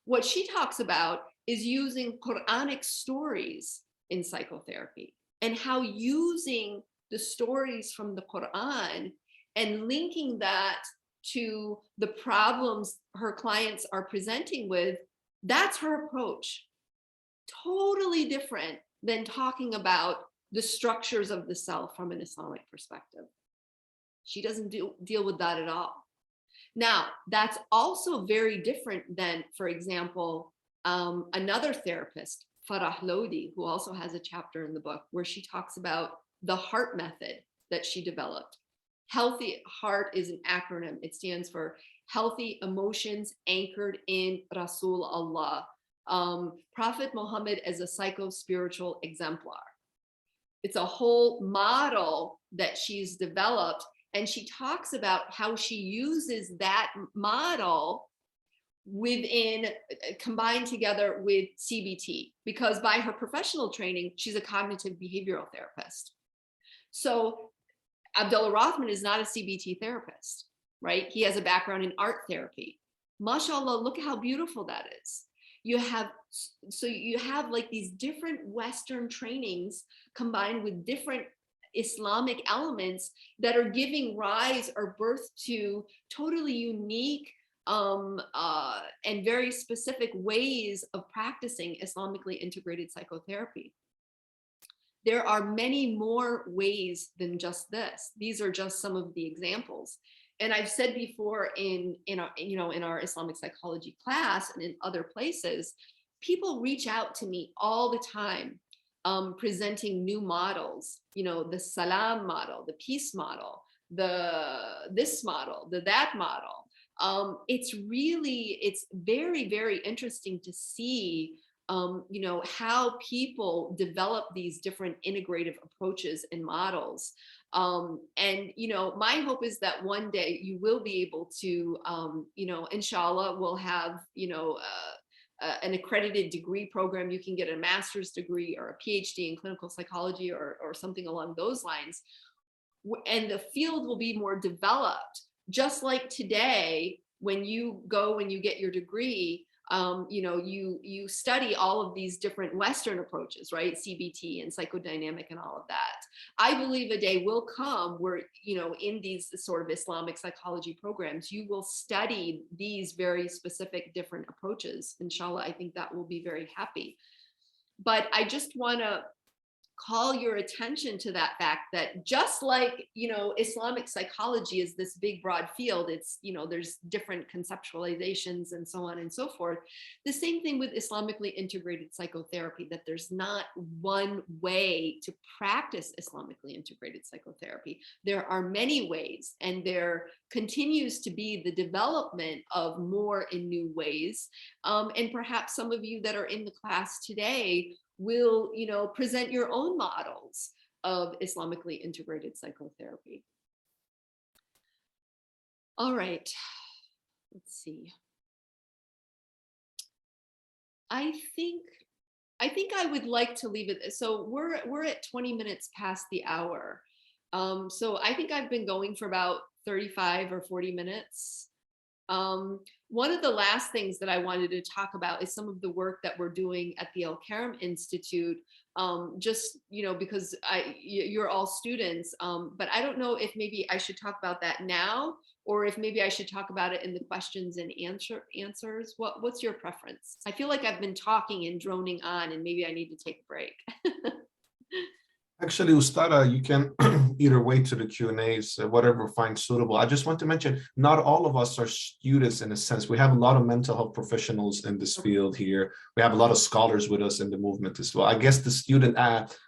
What she talks about is using Quranic stories in psychotherapy, and how using the stories from the Quran and linking that to the problems her clients are presenting with, that's her approach. Totally different than talking about the structures of the self from an Islamic perspective. She doesn't deal with that at all. Now, that's also very different than, for example, another therapist, Farah Lodi, who also has a chapter in the book where she talks about the heart method that she developed. Healthy heart is an acronym. It stands for healthy emotions anchored in Rasul Allah, Prophet Muhammad as a psycho-spiritual exemplar. It's a whole model that she's developed, and she talks about how she uses that model combined together with CBT, because by her professional training, she's a cognitive behavioral therapist. So Abdullah Rahman is not a CBT therapist, right? He has a background in art therapy. MashaAllah, look how beautiful that is. you have like these different Western trainings combined with different Islamic elements that are giving rise or birth to totally unique and very specific ways of practicing Islamically integrated psychotherapy. There are many more ways than just this. These are just some of the examples. And I've said before in our Islamic psychology class and in other places, people reach out to me all the time, presenting new models, the salam model, the peace model, this model, that model. It's very, very interesting to see how people develop these different integrative approaches and models. And my hope is that one day you will be able to, inshallah, we'll have, an accredited degree program. You can get a master's degree or a PhD in clinical psychology or something along those lines. And the field will be more developed. Just like today, when you get your degree, you study all of these different Western approaches, right? CBT and psychodynamic and all of that. I believe a day will come where, in these sort of Islamic psychology programs, you will study these very specific different approaches. Inshallah, I think that will be very happy. But I just want to call your attention to that fact that just like, Islamic psychology is this big, broad field, it's, there's different conceptualizations and so on and so forth. The same thing with Islamically integrated psychotherapy, that there's not one way to practice Islamically integrated psychotherapy. There are many ways, and there continues to be the development of more and new ways. And perhaps some of you that are in the class today will, present your own models of Islamically integrated psychotherapy. All right, let's see. I think I would like to leave it. So we're at 20 minutes past the hour. So I think I've been going for about 35 or 40 minutes. One of the last things that I wanted to talk about is some of the work that we're doing at the Alkaram Institute, just, because you're all students, but I don't know if maybe I should talk about that now, or if maybe I should talk about it in the questions and answers. What's your preference? I feel like I've been talking and droning on, and maybe I need to take a break. Actually, Ustada, you can either wait to the Q&As, whatever finds suitable. I just want to mention, not all of us are students in a sense. We have a lot of mental health professionals in this field here. We have a lot of scholars with us in the movement as well. I guess the student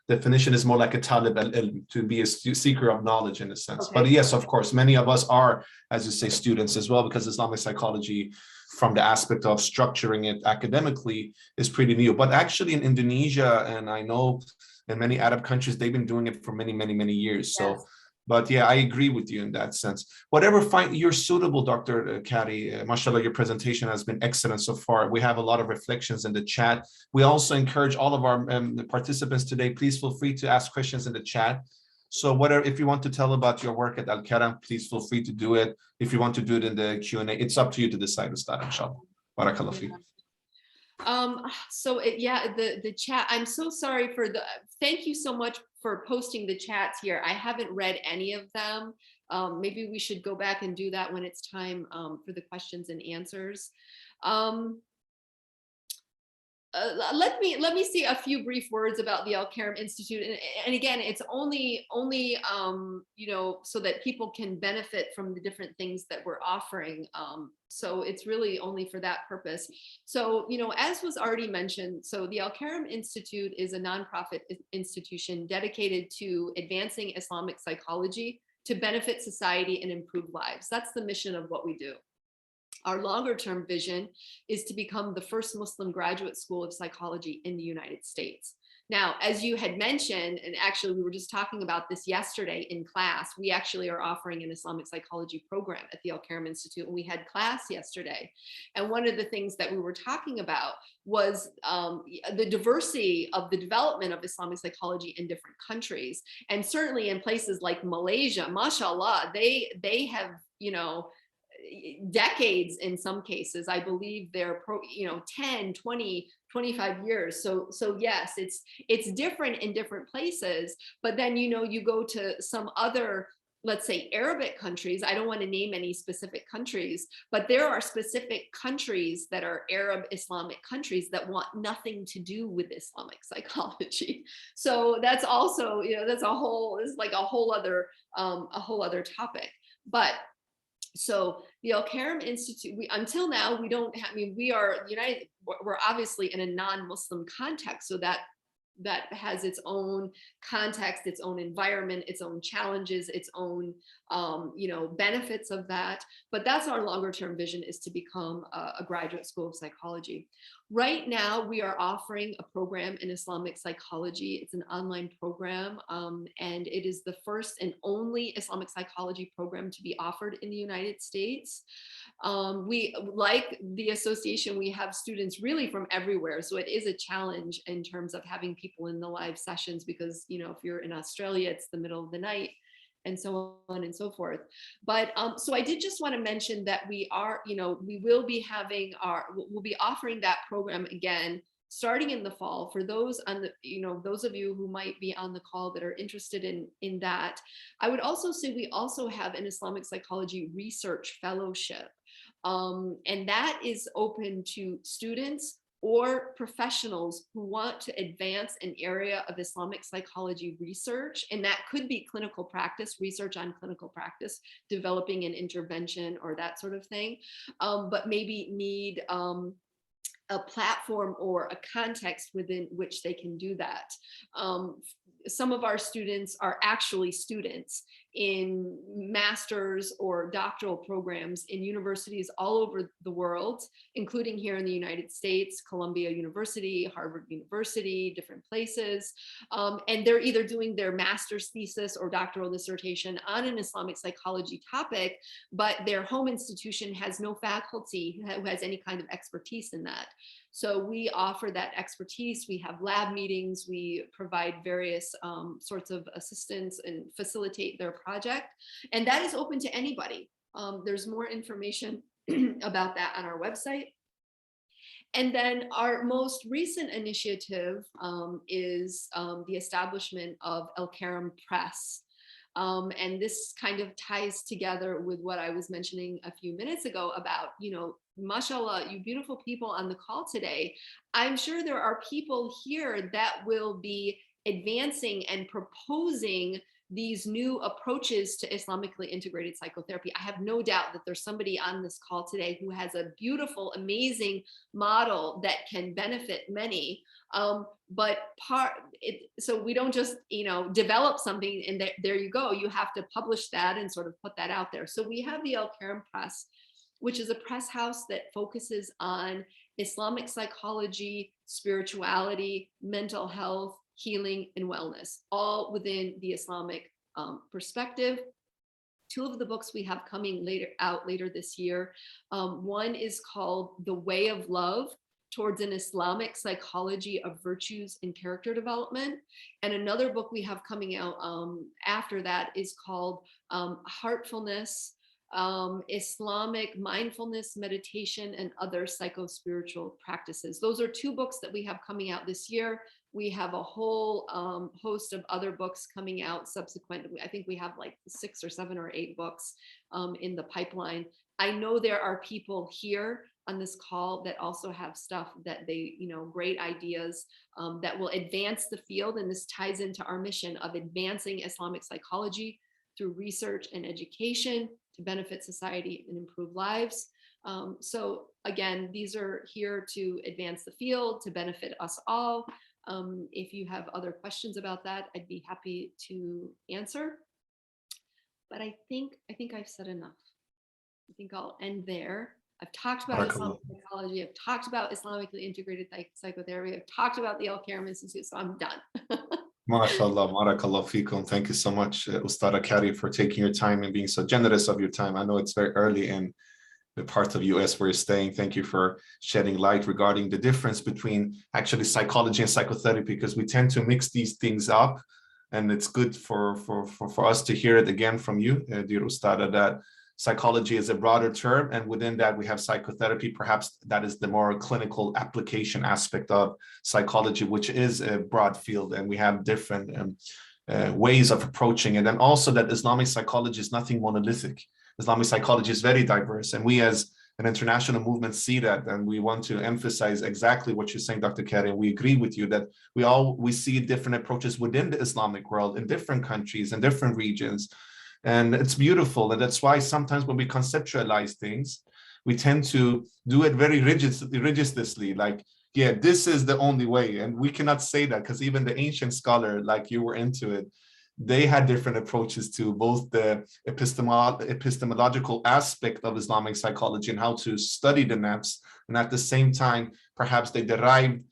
definition is more like a talib al-ilm, to be a seeker of knowledge in a sense. Okay. But yes, of course, many of us are, as you say, students as well, because Islamic psychology, from the aspect of structuring it academically, is pretty new. But actually in Indonesia, and I know in many Arab countries, they've been doing it for many, many, many years. So, yes. But yeah, I agree with you in that sense. Whatever you're suitable, Dr. Carrie, mashallah, your presentation has been excellent so far. We have a lot of reflections in the chat. We also encourage all of our participants today, please feel free to ask questions in the chat. So if you want to tell about your work at Alkaram, please feel free to do it. If you want to do it in the Q&A, it's up to you to decide, Ustad, inshallah. Barakallah feek. The chat, I'm so sorry thank you so much for posting the chats here. I haven't read any of them. Maybe we should go back and do that when it's time for the questions and answers. Let me say a few brief words about the Alkaram Institute, and again, it's only so that people can benefit from the different things that we're offering. So it's really only for that purpose. So as was already mentioned, so the Alkaram Institute is a nonprofit institution dedicated to advancing Islamic psychology to benefit society and improve lives. That's the mission of what we do. Our longer-term vision is to become the first Muslim graduate school of psychology in the United States. Now, as you had mentioned, and actually we were just talking about this yesterday in class, we actually are offering an Islamic psychology program at the Alkaram Institute, and we had class yesterday. And one of the things that we were talking about was the diversity of the development of Islamic psychology in different countries. And certainly in places like Malaysia, mashallah, they have, decades in some cases. I believe they're 10, 20, 25 years. So yes, it's different in different places, but then, you go to some other, let's say, Arabic countries. I don't want to name any specific countries, but there are specific countries that are Arab Islamic countries that want nothing to do with Islamic psychology. So that's also, it's like a whole other topic. But so the Alkaram Institute, until now, we don't have, we are we're obviously in a non-Muslim context, so that has its own context, its own environment, its own challenges, its own benefits of that. But that's our longer term vision, is to become a graduate school of psychology. Right now, we are offering a program in Islamic psychology. It's an online program, and it is the first and only Islamic psychology program to be offered in the United States. We, like the association, we have students really from everywhere. So it is a challenge in terms of having people in the live sessions, because, if you're in Australia, it's the middle of the night, and so on and so forth. But so I did just want to mention that we are, we will be having we'll be offering that program again, starting in the fall. For those on the, those of you who might be on the call that are interested in that, I would also say we also have an Islamic psychology research fellowship. And that is open to students or professionals who want to advance an area of Islamic psychology research. And that could be clinical practice, research on clinical practice, developing an intervention or that sort of thing, but maybe need a platform or a context within which they can do that. Some of our students are actually students in master's or doctoral programs in universities all over the world, including here in the United States, Columbia University, Harvard University, different places. And they're either doing their master's thesis or doctoral dissertation on an Islamic psychology topic, but their home institution has no faculty who has any kind of expertise in that. So we offer that expertise. We have lab meetings. We provide various sorts of assistance and facilitate their project. And that is open to anybody. There's more information about that on our website. And then our most recent initiative is the establishment of Alkaram Press. And this kind of ties together with what I was mentioning a few minutes ago about, mashallah, you beautiful people on the call today. I'm sure there are people here that will be advancing and proposing these new approaches to Islamically integrated psychotherapy. I have no doubt that there's somebody on this call today who has a beautiful, amazing model that can benefit many. So we don't just, develop something and there you go. You have to publish that and sort of put that out there. So we have the Alkaram Press, which is a press house that focuses on Islamic psychology, spirituality, mental health, healing, and wellness, all within the Islamic perspective. Two of the books we have coming later this year. One is called The Way of Love: Towards an Islamic Psychology of Virtues and Character Development. And another book we have coming out after that is called Heartfulness, Islamic Mindfulness, Meditation, and Other Psycho-Spiritual Practices. Those are two books that we have coming out this year. We have a whole host of other books coming out subsequently. I think we have like 6 or 7 or 8 books in the pipeline. I know there are people here on this call that also have stuff that they, great ideas that will advance the field. And this ties into our mission of advancing Islamic psychology through research and education to benefit society and improve lives. So again, these are here to advance the field, to benefit us all. If you have other questions about that, I'd be happy to answer. But I think I've said enough. I think I'll end there. I've talked about Islamic psychology. I've talked about Islamically integrated psychotherapy. I've talked about the Alkaram Institute, so I'm done. MashaAllah, barakallah feekum. Thank you so much, Ustada Carrie, for taking your time and being so generous of your time. I know it's very early in the part of US where you're staying. Thank you for shedding light regarding the difference between actually psychology and psychotherapy, because we tend to mix these things up. And it's good for us to hear it again from you, dear Ustada, that psychology is a broader term, and within that we have psychotherapy. Perhaps that is the more clinical application aspect of psychology, which is a broad field, and we have different ways of approaching it. And also that Islamic psychology is nothing monolithic. Islamic psychology is very diverse, and we as an international movement see that, and we want to emphasize exactly what you're saying, Dr. Carrie. We agree with you that we see different approaches within the Islamic world in different countries and different regions. And it's beautiful. And that's why sometimes when we conceptualize things, we tend to do it very religiously, like, yeah, this is the only way. And we cannot say that, because even the ancient scholar, like you were into it, they had different approaches to both the epistemological aspect of Islamic psychology and how to study the nafs. And at the same time, perhaps they derived,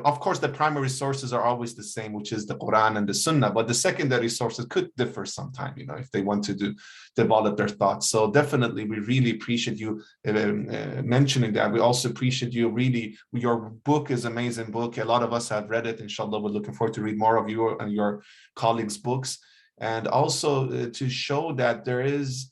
of course, the primary sources are always the same, which is the Quran and the Sunnah, but the secondary sources could differ sometime, if they want to develop their thoughts. So definitely, we really appreciate you mentioning that. We also appreciate you your book is an amazing book. A lot of us have read it. Inshallah, we're looking forward to read more of you and your colleagues' books. And also to show that there is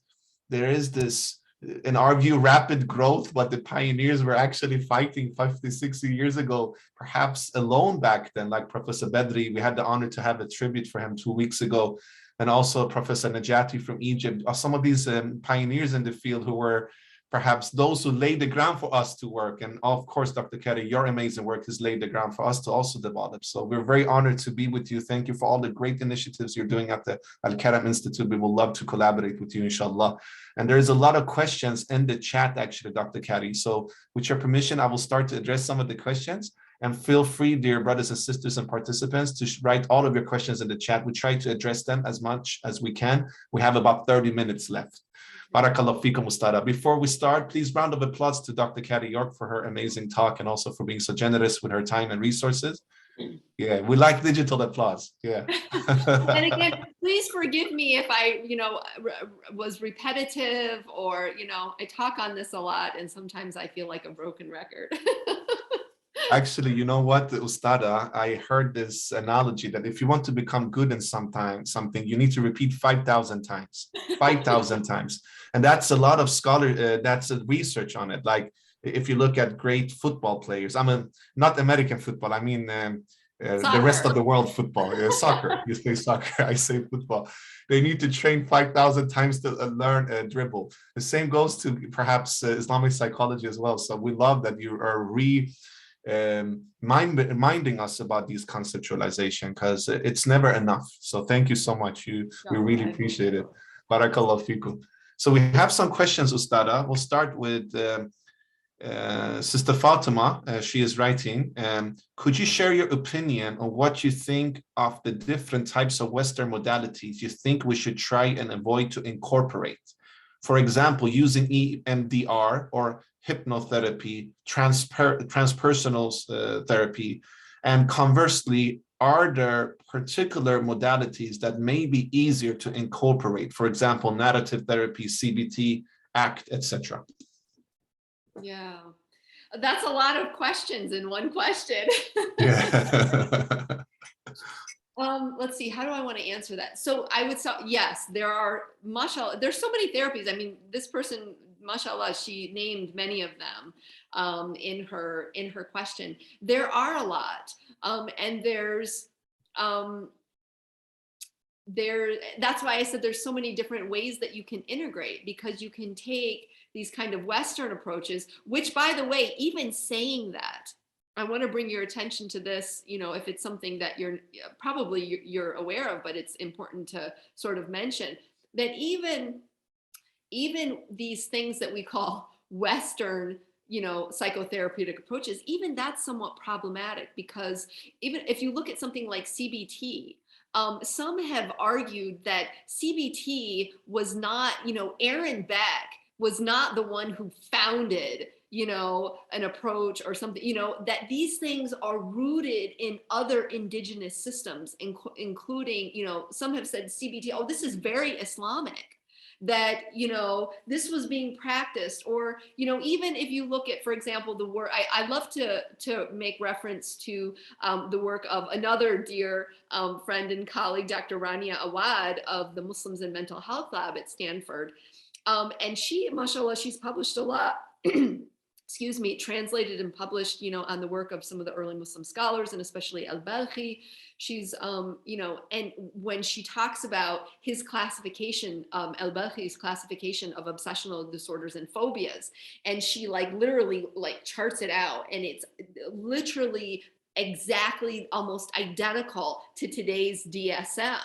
this, in our view, rapid growth, but the pioneers were actually fighting 50, 60 years ago, perhaps alone back then, like Professor Bedri. We had the honor to have a tribute for him 2 weeks ago. And also Professor Najati from Egypt, are some of these pioneers in the field who were perhaps those who laid the ground for us to work. And of course, Dr. Carrie, your amazing work has laid the ground for us to also develop. So we're very honored to be with you. Thank you for all the great initiatives you're doing at the Alkaram Institute. We will love to collaborate with you, inshallah. And there's a lot of questions in the chat, actually, Dr. Carrie. So with your permission, I will start to address some of the questions. And feel free, dear brothers and sisters and participants, to write all of your questions in the chat. We try to address them as much as we can. We have about 30 minutes left. Barakallah fikum, Ustada. Before we start, please round of applause to Dr. Carrie York for her amazing talk and also for being so generous with her time and resources. Yeah, we like digital applause. Yeah. And again, please forgive me if I, was repetitive or, I talk on this a lot and sometimes I feel like a broken record. Actually, you know what, Ustada, I heard this analogy that if you want to become good in something, you need to repeat 5,000 times, 5,000 times. And that's a lot of that's a research on it. Like if you look at great football players, not American football, I mean, the rest of the world football, soccer, you say soccer, I say football. They need to train 5,000 times to learn a dribble. The same goes to perhaps Islamic psychology as well. So we love that you are reminding us about these conceptualization, because it's never enough. So thank you so much. We really appreciate it. Barakallah fikum. So we have some questions, Ustada. We'll start with Sister Fatima. She is writing, could you share your opinion on what you think of the different types of Western modalities you think we should try and avoid to incorporate? For example, using EMDR or hypnotherapy, transpersonal therapy, and conversely, are there particular modalities that may be easier to incorporate? For example, narrative therapy, CBT, ACT, etc. Yeah, that's a lot of questions in one question. Yeah. Let's see, how do I want to answer that? So I would say, yes, there are, mashallah, there's so many therapies. I mean, this person, mashallah, she named many of them in her question. There are a lot. And that's why I said there's so many different ways that you can integrate, because you can take these kind of Western approaches, which, by the way, even saying that, I want to bring your attention to this, if it's something that you're aware of, but it's important to sort of mention that even these things that we call Western, psychotherapeutic approaches, even that's somewhat problematic, because even if you look at something like CBT, some have argued that CBT was not, Aaron Beck was not the one who founded, an approach or something, that these things are rooted in other indigenous systems, including, some have said CBT, oh, this is very Islamic, that, this was being practiced, or, even if you look at, for example, the work, I love to make reference to the work of another dear friend and colleague, Dr. Rania Awad of the Muslims and Mental Health Lab at Stanford. And she, mashallah, she's published a lot. Excuse me, translated and published, on the work of some of the early Muslim scholars, and especially al-Balkhi. She's, and when she talks about his classification, al-Balkhi's classification of obsessional disorders and phobias, and she literally charts it out, and it's literally exactly almost identical to today's DSM.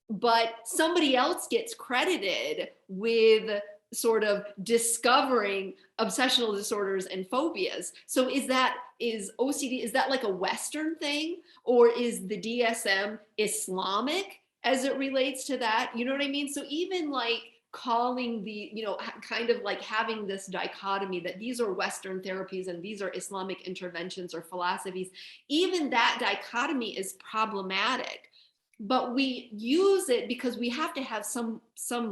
But somebody else gets credited with sort of discovering obsessional disorders and phobias. So is OCD, is that like a Western thing, or is the DSM Islamic as it relates to that? You know what I mean? So even calling kind of having this dichotomy that these are Western therapies and these are Islamic interventions or philosophies, even that dichotomy is problematic. But we use it because we have to have some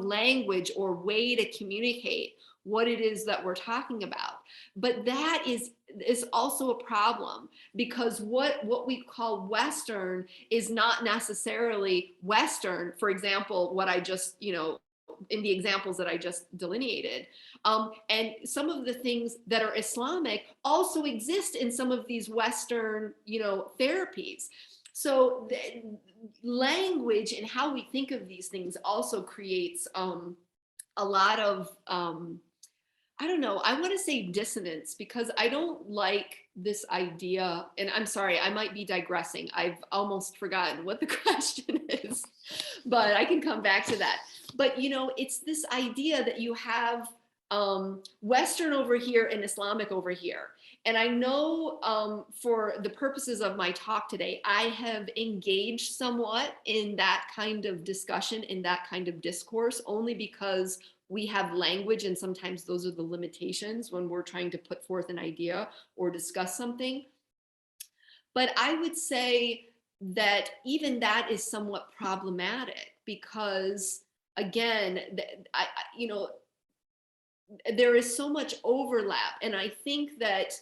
language or way to communicate what it is that we're talking about. But that is also a problem, because what we call Western is not necessarily Western. For example, what I just, in the examples that I just delineated. And some of the things that are Islamic also exist in some of these Western, therapies. So the language and how we think of these things also creates a lot of, I don't know, I want to say dissonance, because I don't like this idea, and I'm sorry, I might be digressing. I've almost forgotten what the question is, but I can come back to that. But, it's this idea that you have Western over here and Islamic over here. And I know for the purposes of my talk today, I have engaged somewhat in that kind of discussion, in that kind of discourse, only because we have language, and sometimes those are the limitations when we're trying to put forth an idea or discuss something. But I would say that even that is somewhat problematic, because again, there is so much overlap. And I think that,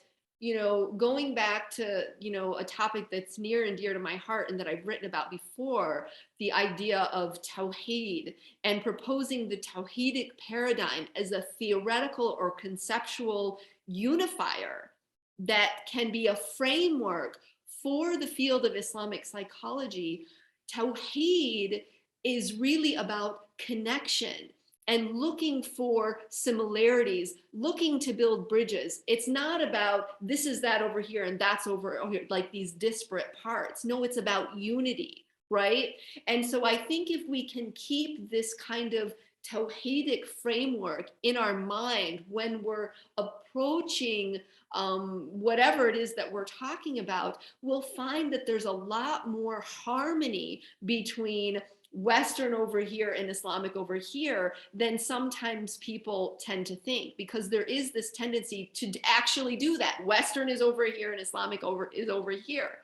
going back to, a topic that's near and dear to my heart and that I've written about before, the idea of Tawheed, and proposing the Tawheedic paradigm as a theoretical or conceptual unifier that can be a framework for the field of Islamic psychology. Tawheed is really about connection and looking for similarities, looking to build bridges. It's not about this is that over here and that's over here, like these disparate parts. No, it's about unity, right? And so I think if we can keep this kind of Tawheedic framework in our mind when we're approaching whatever it is that we're talking about, we'll find that there's a lot more harmony between Western over here and Islamic over here than sometimes people tend to think, because there is this tendency to actually do that. Western is over here and Islamic is over here.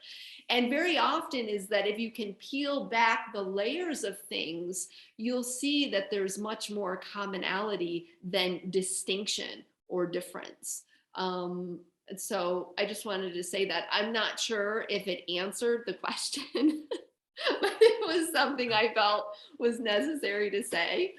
And very often is that if you can peel back the layers of things, you'll see that there's much more commonality than distinction or difference. So I just wanted to say that. I'm not sure if it answered the question, but it was something I felt was necessary to say.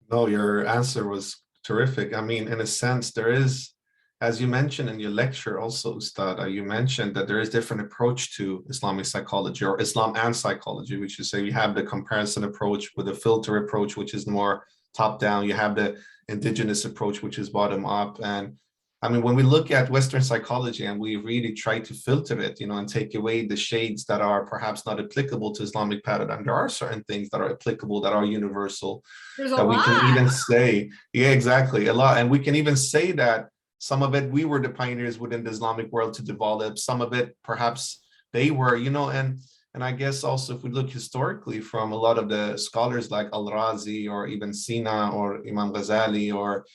No, your answer was terrific. I mean, in a sense, there is, as you mentioned in your lecture also, Ustad, you mentioned that there is different approach to Islamic psychology, or Islam and psychology, which is say you have the comparison approach with a filter approach, which is more top down. You have the indigenous approach, which is bottom up. And I mean, when we look at Western psychology and we really try to filter it, and take away the shades that are perhaps not applicable to Islamic paradigm, there are certain things that are applicable, that are universal. There's a that lot. We can even say, yeah, exactly, a lot. And we can even say that some of it, we were the pioneers within the Islamic world to develop. Some of it, perhaps they were, and I guess also if we look historically from a lot of the scholars like Al-Razi or Ibn Sina or Imam Ghazali or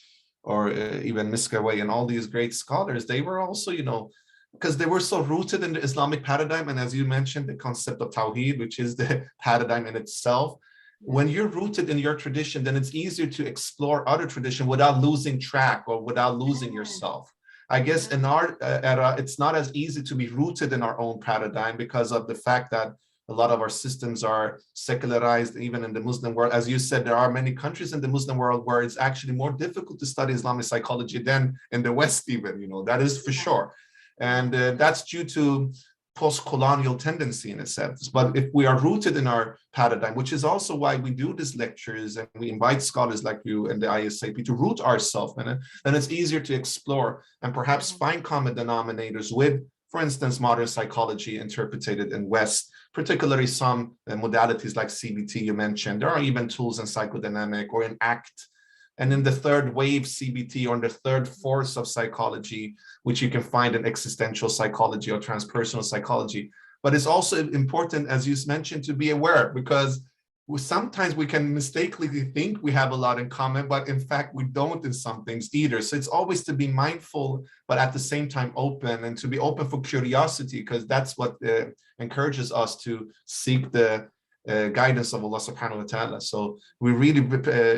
even Miskawayh and all these great scholars, they were also, because they were so rooted in the Islamic paradigm. And as you mentioned, the concept of Tawheed, which is the paradigm in itself. When you're rooted in your tradition, then it's easier to explore other tradition without losing track or without losing yourself. I guess in our era, it's not as easy to be rooted in our own paradigm because of the fact that A lot of our systems are secularized, even in the Muslim world. As you said, there are many countries in the Muslim world where it's actually more difficult to study Islamic psychology than in the West even, that is for sure. And that's due to post-colonial tendency in a sense. But if we are rooted in our paradigm, which is also why we do these lectures and we invite scholars like you and the ISIP to root ourselves in it, then it's easier to explore and perhaps find common denominators with, for instance, modern psychology interpreted in West, particularly some modalities like CBT you mentioned. There are even tools in psychodynamic or in ACT. And in the third wave CBT, or in the third force of psychology, which you can find in existential psychology or transpersonal psychology. But it's also important, as you mentioned, to be aware, because sometimes we can mistakenly think we have a lot in common, but in fact, we don't in some things either. So it's always to be mindful, but at the same time open, and to be open for curiosity, because that's what encourages us to seek the guidance of Allah subhanahu wa ta'ala. So we really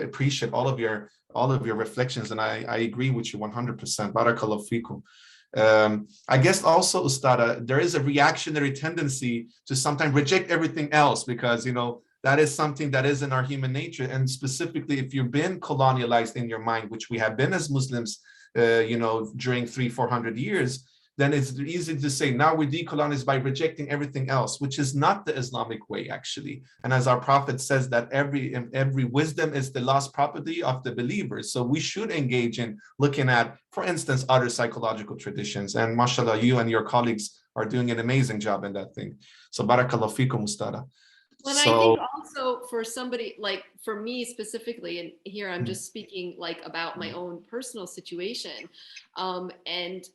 appreciate all of your reflections, and I agree with you 100%. Barakallahu feekum. I guess also, Ustada, there is a reactionary tendency to sometimes reject everything else, because that is something that is in our human nature. And specifically, if you've been colonialized in your mind, which we have been as Muslims, during 300-400 years, then it's easy to say now we decolonize by rejecting everything else, which is not the Islamic way, actually. And as our Prophet says, that every wisdom is the lost property of the believers. So we should engage in looking at, for instance, other psychological traditions. And mashallah, you and your colleagues are doing an amazing job in that thing. So barakallahu feekum, Ustada. Well, I think also for somebody like for me specifically, and here I'm just speaking like about my own personal situation, and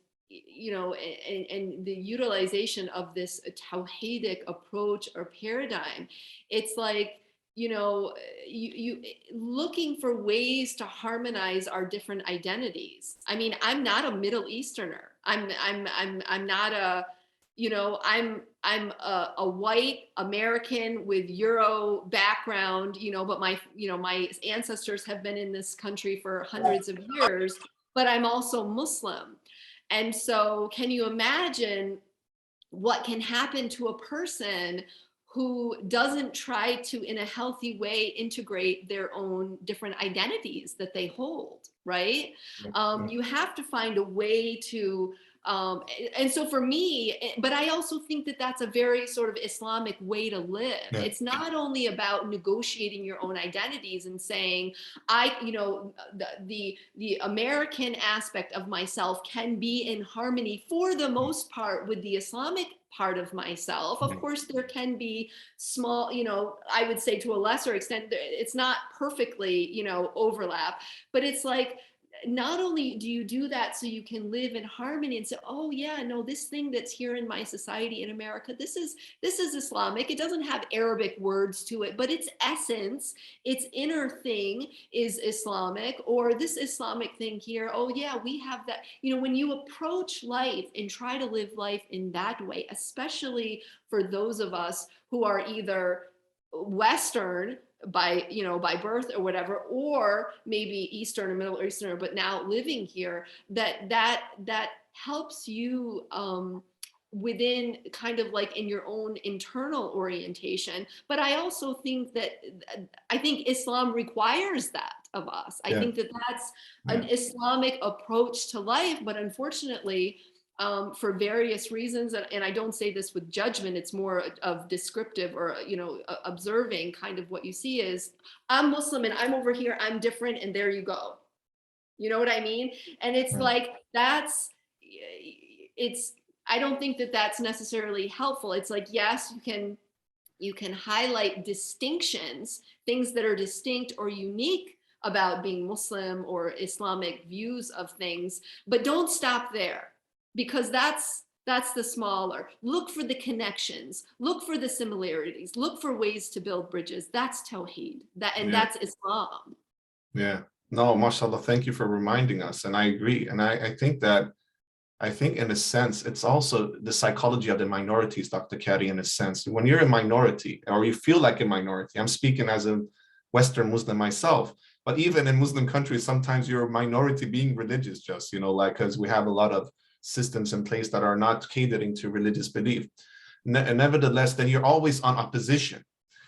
the utilization of this tawhidic approach or paradigm, it's like, you looking for ways to harmonize our different identities. I mean, I'm not a Middle Easterner. I'm not a, I'm a white American with Euro background, but my ancestors have been in this country for hundreds of years, but I'm also Muslim. And so can you imagine what can happen to a person who doesn't try to, in a healthy way, integrate their own different identities that they hold, right? You have to find a way to, and so for me, but I also think that that's a very sort of Islamic way to live. Yeah. It's not only about negotiating your own identities and saying, the American aspect of myself can be in harmony for the most part with the Islamic part of myself. Of course, there can be small, I would say to a lesser extent, it's not perfectly, overlap, but it's like, not only do you do that so you can live in harmony and say, oh yeah, no, this thing that's here in my society in America, this is Islamic. It doesn't have Arabic words to it, but its essence, its inner thing is Islamic. Or this Islamic thing here, oh yeah, we have that. When you approach life and try to live life in that way, especially for those of us who are either Western by birth or whatever, or maybe Eastern or Middle Eastern, but now living here, that helps you within kind of like in your own internal orientation. But I also think Islam requires that of us. I think that's an Islamic approach to life, but unfortunately, for various reasons, and I don't say this with judgment, it's more of descriptive or, observing kind of what you see is, I'm Muslim and I'm over here, I'm different, and there you go. You know what I mean? And it's like, I don't think that that's necessarily helpful. It's like, yes, you can highlight distinctions, things that are distinct or unique about being Muslim or Islamic views of things, but don't stop there. Because that's the smaller. Look for the connections, look for the similarities, look for ways to build bridges. That's Tawheed, that's Islam. Yeah, no, mashallah, thank you for reminding us. And I agree. And I think in a sense, it's also the psychology of the minorities, Dr. Carrie, in a sense. When you're a minority or you feel like a minority, I'm speaking as a Western Muslim myself, but even in Muslim countries, sometimes you're a minority being religious, just, because we have a lot of systems in place that are not catering to religious belief. nevertheless, then you're always on opposition.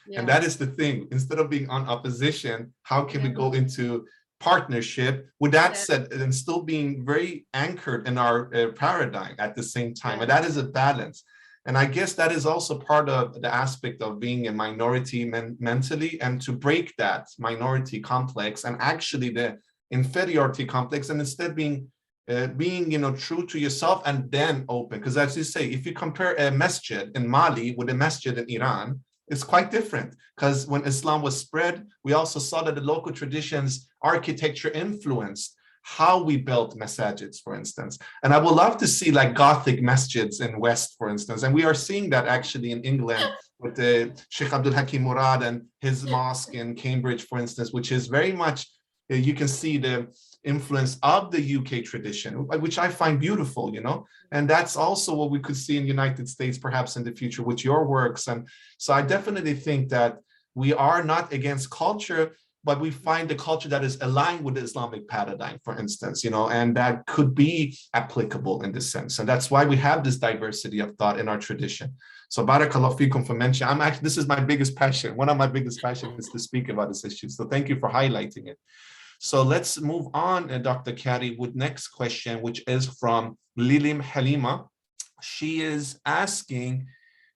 Yeah. And that is the thing. Instead of being on opposition, how can we go into partnership with that said, and still being very anchored in our paradigm at the same time? And that is a balance. And I guess that is also part of the aspect of being a minority mentally, and to break that minority complex and actually the inferiority complex, and instead being true to yourself and then open. Because as you say, if you compare a masjid in Mali with a masjid in Iran, it's quite different, because when Islam was spread, we also saw that the local traditions, architecture influenced how we built masajids, for instance. And I would love to see like Gothic masjids in West, for instance. And we are seeing that actually in England with the Sheikh Abdul Hakim Murad and his mosque in Cambridge, for instance, which is very much, you can see the influence of the UK tradition, which I find beautiful, and that's also what we could see in the United States, perhaps in the future with your works. And so I definitely think that we are not against culture, but we find the culture that is aligned with the Islamic paradigm, for instance, and that could be applicable in this sense. And that's why we have this diversity of thought in our tradition. So barakallahu fikum for mentioning. This is my biggest passion. One of my biggest passions is to speak about this issue. So thank you for highlighting it. So let's move on, Dr. Carrie, with next question, which is from Lilim Halima. She is asking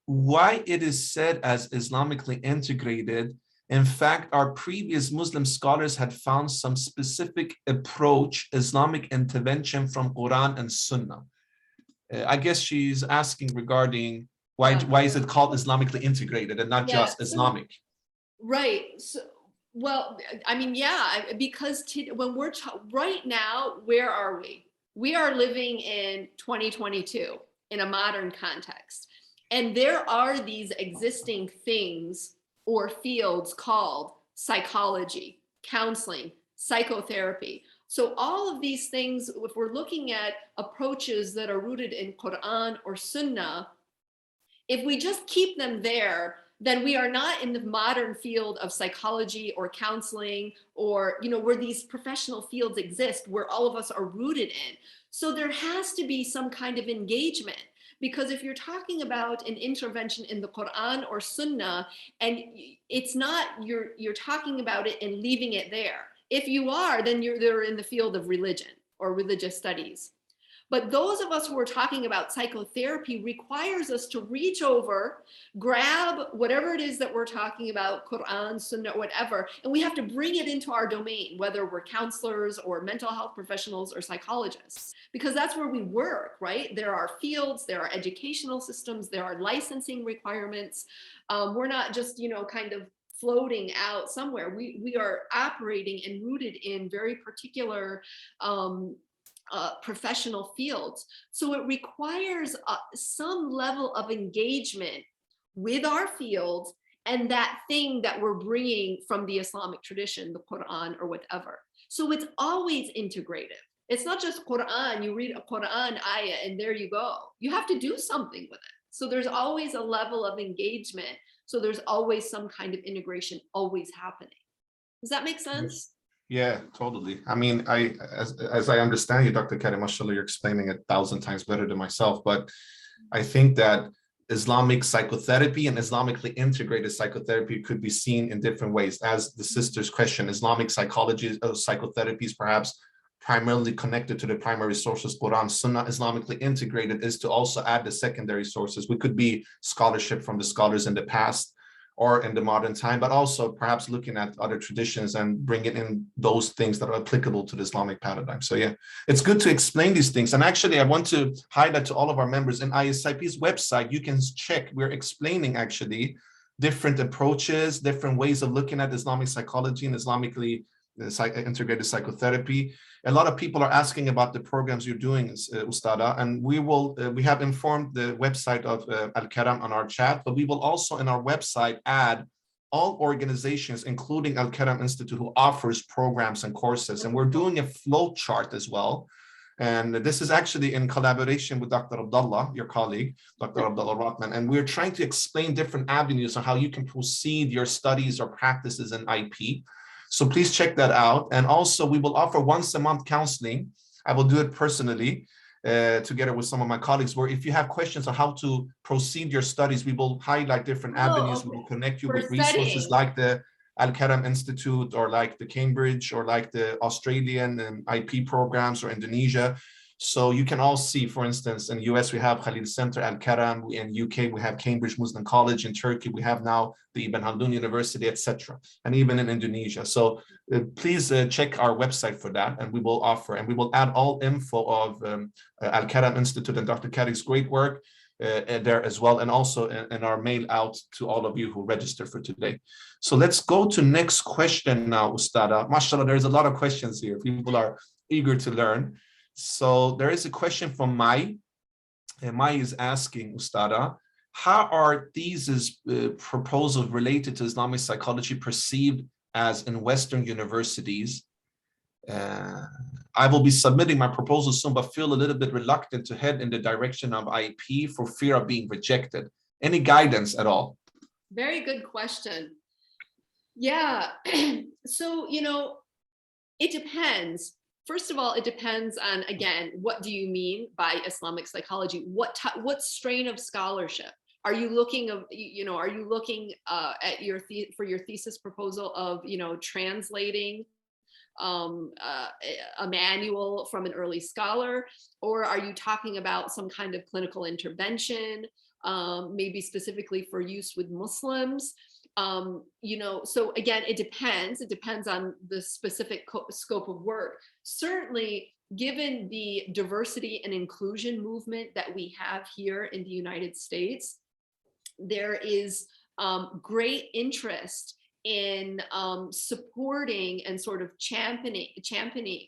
why it is said as Islamically integrated. In fact, our previous Muslim scholars had found some specific approach, Islamic intervention from Quran and Sunnah. I guess she's asking regarding why is it called Islamically integrated and not just Islamic? Right. So, well, I mean, because when we're right now, where are we? We are living in 2022 in a modern context. And there are these existing things or fields called psychology, counseling, psychotherapy. So all of these things, if we're looking at approaches that are rooted in Quran or Sunnah, if we just keep them there, then we are not in the modern field of psychology or counseling, or where these professional fields exist, where all of us are rooted in. So there has to be some kind of engagement, because if you're talking about an intervention in the Quran or Sunnah, and it's not, you're talking about it and leaving it there. If you are, then they're in the field of religion or religious studies. But those of us who are talking about psychotherapy requires us to reach over, grab whatever it is that we're talking about, Quran, Sunnah, whatever, and we have to bring it into our domain, whether we're counselors or mental health professionals or psychologists, because that's where we work, right? There are fields, there are educational systems, there are licensing requirements. We're not just, kind of floating out somewhere. We are operating and rooted in very particular professional fields. So it requires some level of engagement with our field and that thing that we're bringing from the Islamic tradition, the Quran or whatever. So it's always integrative. It's not just Quran, you read a Quran ayah and there you go. You have to do something with it. So there's always a level of engagement. So there's always some kind of integration always happening. Does that make sense? Yeah, totally. I mean, as I understand you, Dr. Carrie, mashallah, you're explaining it 1,000 times better than myself, but I think that Islamic psychotherapy and Islamically integrated psychotherapy could be seen in different ways. As the sister's question, Islamic psychology, psychotherapy is perhaps primarily connected to the primary sources, Quran, Sunnah. Islamically integrated is to also add the secondary sources. We could be scholarship from the scholars in the past or in the modern time, but also perhaps looking at other traditions and bringing in those things that are applicable to the Islamic paradigm. So yeah, it's good to explain these things. And actually, I want to highlight to all of our members in ISIP's website, you can check, we're explaining actually different approaches, different ways of looking at Islamic psychology and Islamically integrated psychotherapy. A lot of people are asking about the programs you're doing, Ustada, and we have informed the website of Alkaram on our chat, but we will also in our website add all organizations, including Alkaram Institute, who offers programs and courses. And we're doing a flow chart as well. And this is actually in collaboration with Dr. Abdullah, your colleague, Dr. Abdullah Rahman. And we're trying to explain different avenues on how you can proceed your studies or practices in IP. So please check that out. And also we will offer once a month counseling. I will do it personally. together with some of my colleagues, where if you have questions on how to proceed your studies, we will highlight different avenues. Okay. We will connect you For with resources studying. like the Alkaram Institute, or like the Cambridge, or like the Australian IP programs, or Indonesia. So you can all see, for instance, in the US, we have Khalil Center, Alkaram. In UK, we have Cambridge Muslim College. In Turkey, we have now the Ibn Khaldun University, etc. And even in Indonesia. So please check our website for that, and we will offer, and we will add all info of Alkaram Institute and Dr. Kadi's great work there as well, and also in our mail out to all of you who register for today. So let's go to next question now, Ustada. MashaAllah, there's a lot of questions here. People are eager to learn. So there is a question from Mai. Mai is asking, Ustada, how are thesis proposals related to Islamic psychology perceived as in Western universities? I will be submitting my proposal soon, but feel a little bit reluctant to head in the direction of IP for fear of being rejected. Any guidance at all? Very good question. Yeah. So, it depends. First of all, it depends on, again, what do you mean by Islamic psychology? What strain of scholarship? Are you looking at for your thesis proposal of, translating a manual from an early scholar, or are you talking about some kind of clinical intervention, maybe specifically for use with Muslims? So again, it depends on the specific scope of work. Certainly, given the diversity and inclusion movement that we have here in the United States, there is great interest in supporting and sort of championing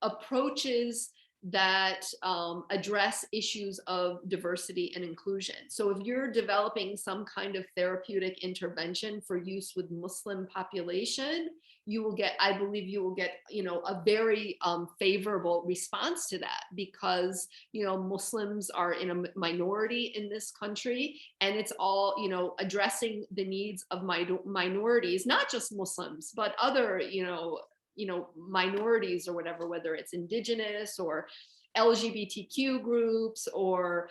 approaches that address issues of diversity and inclusion. So if you're developing some kind of therapeutic intervention for use with Muslim population, I believe you will get, a very favorable response to that, because, Muslims are in a minority in this country, and it's all, addressing the needs of minorities, not just Muslims, but other, minorities or whatever, whether it's indigenous or LGBTQ groups, or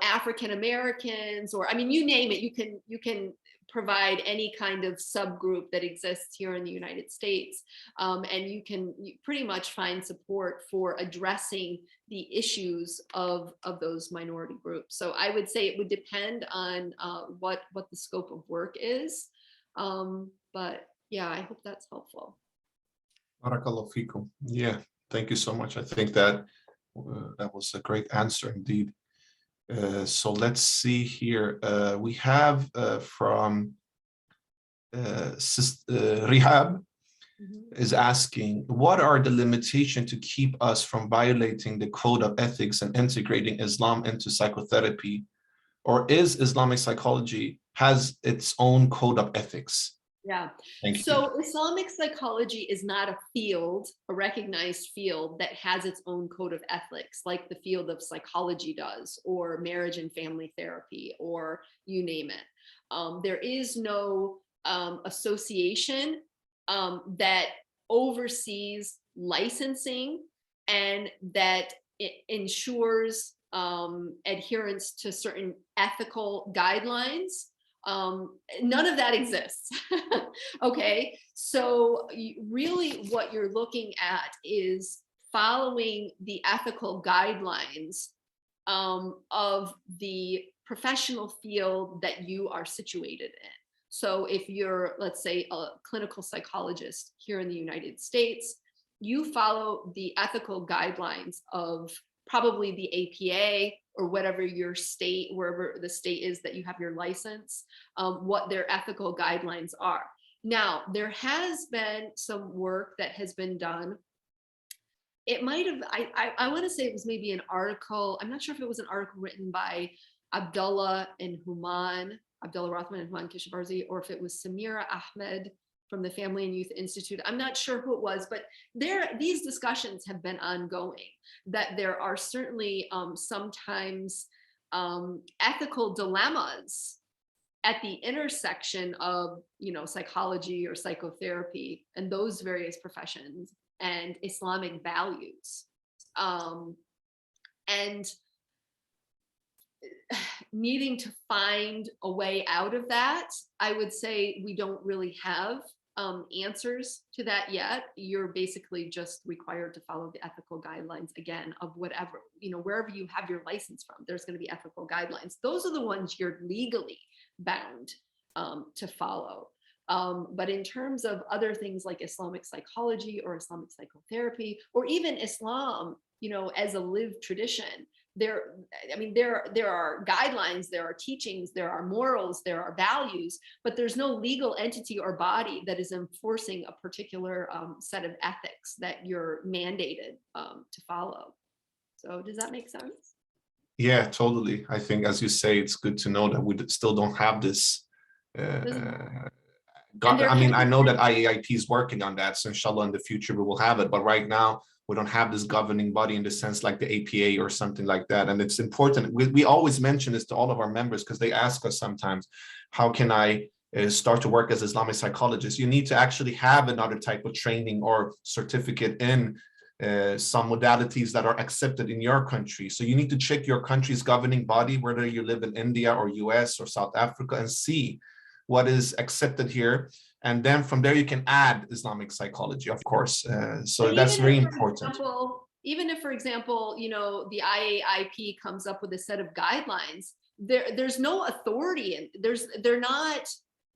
African Americans, or you name it. You can provide any kind of subgroup that exists here in the United States, and you pretty much find support for addressing the issues of those minority groups. So I would say it would depend on what the scope of work is, but yeah, I hope that's helpful. Barakallahu fikum. Yeah, thank you so much. I think that that was a great answer indeed. So let's see here. We have from Rihab is asking, what are the limitations to keep us from violating the code of ethics and integrating Islam into psychotherapy? Or is Islamic psychology has its own code of ethics? Yeah. Thank you. So Islamic psychology is not a recognized field that has its own code of ethics, like the field of psychology does, or marriage and family therapy, or you name it. There is no association that oversees licensing and that it ensures adherence to certain ethical guidelines. None of that exists. Okay, so really what you're looking at is following the ethical guidelines of the professional field that you are situated in. So if you're, let's say, a clinical psychologist here in the United States, you follow the ethical guidelines of probably the APA, or whatever your state, wherever the state is that you have your license, what their ethical guidelines are. Now, there has been some work that has been done. It might have, I want to say it was maybe an article. I'm not sure if it was an article written by Abdullah Rahman and Human Kishavarzi, or if it was Samira Ahmed from the Family and Youth Institute. I'm not sure who it was, but these discussions have been ongoing, that there are certainly sometimes ethical dilemmas at the intersection of, psychology or psychotherapy and those various professions, and Islamic values. And needing to find a way out of that, I would say we don't really have answers to that yet. You're basically just required to follow the ethical guidelines, again, of whatever, wherever you have your license from, there's going to be ethical guidelines. Those are the ones you're legally bound to follow. But in terms of other things like Islamic psychology or Islamic psychotherapy, or even Islam, as a lived tradition, there are guidelines, there are teachings, there are morals, there are values, but there's no legal entity or body that is enforcing a particular set of ethics that you're mandated to follow. So does that make sense? Yeah, totally. I think, as you say, it's good to know that we still don't have this. I know that IAIP is working on that, so inshallah in the future we will have it. But right now we don't have this governing body in the sense like the APA or something like that. And it's important. We always mention this to all of our members because they ask us sometimes, how can I start to work as Islamic psychologist? You need to actually have another type of training or certificate in some modalities that are accepted in your country. So you need to check your country's governing body, whether you live in India or US or South Africa, and see what is accepted here. And then from there, you can add Islamic psychology, of course. So that's very important. Even if, for example, the IAIP comes up with a set of guidelines, there's no authority and they're not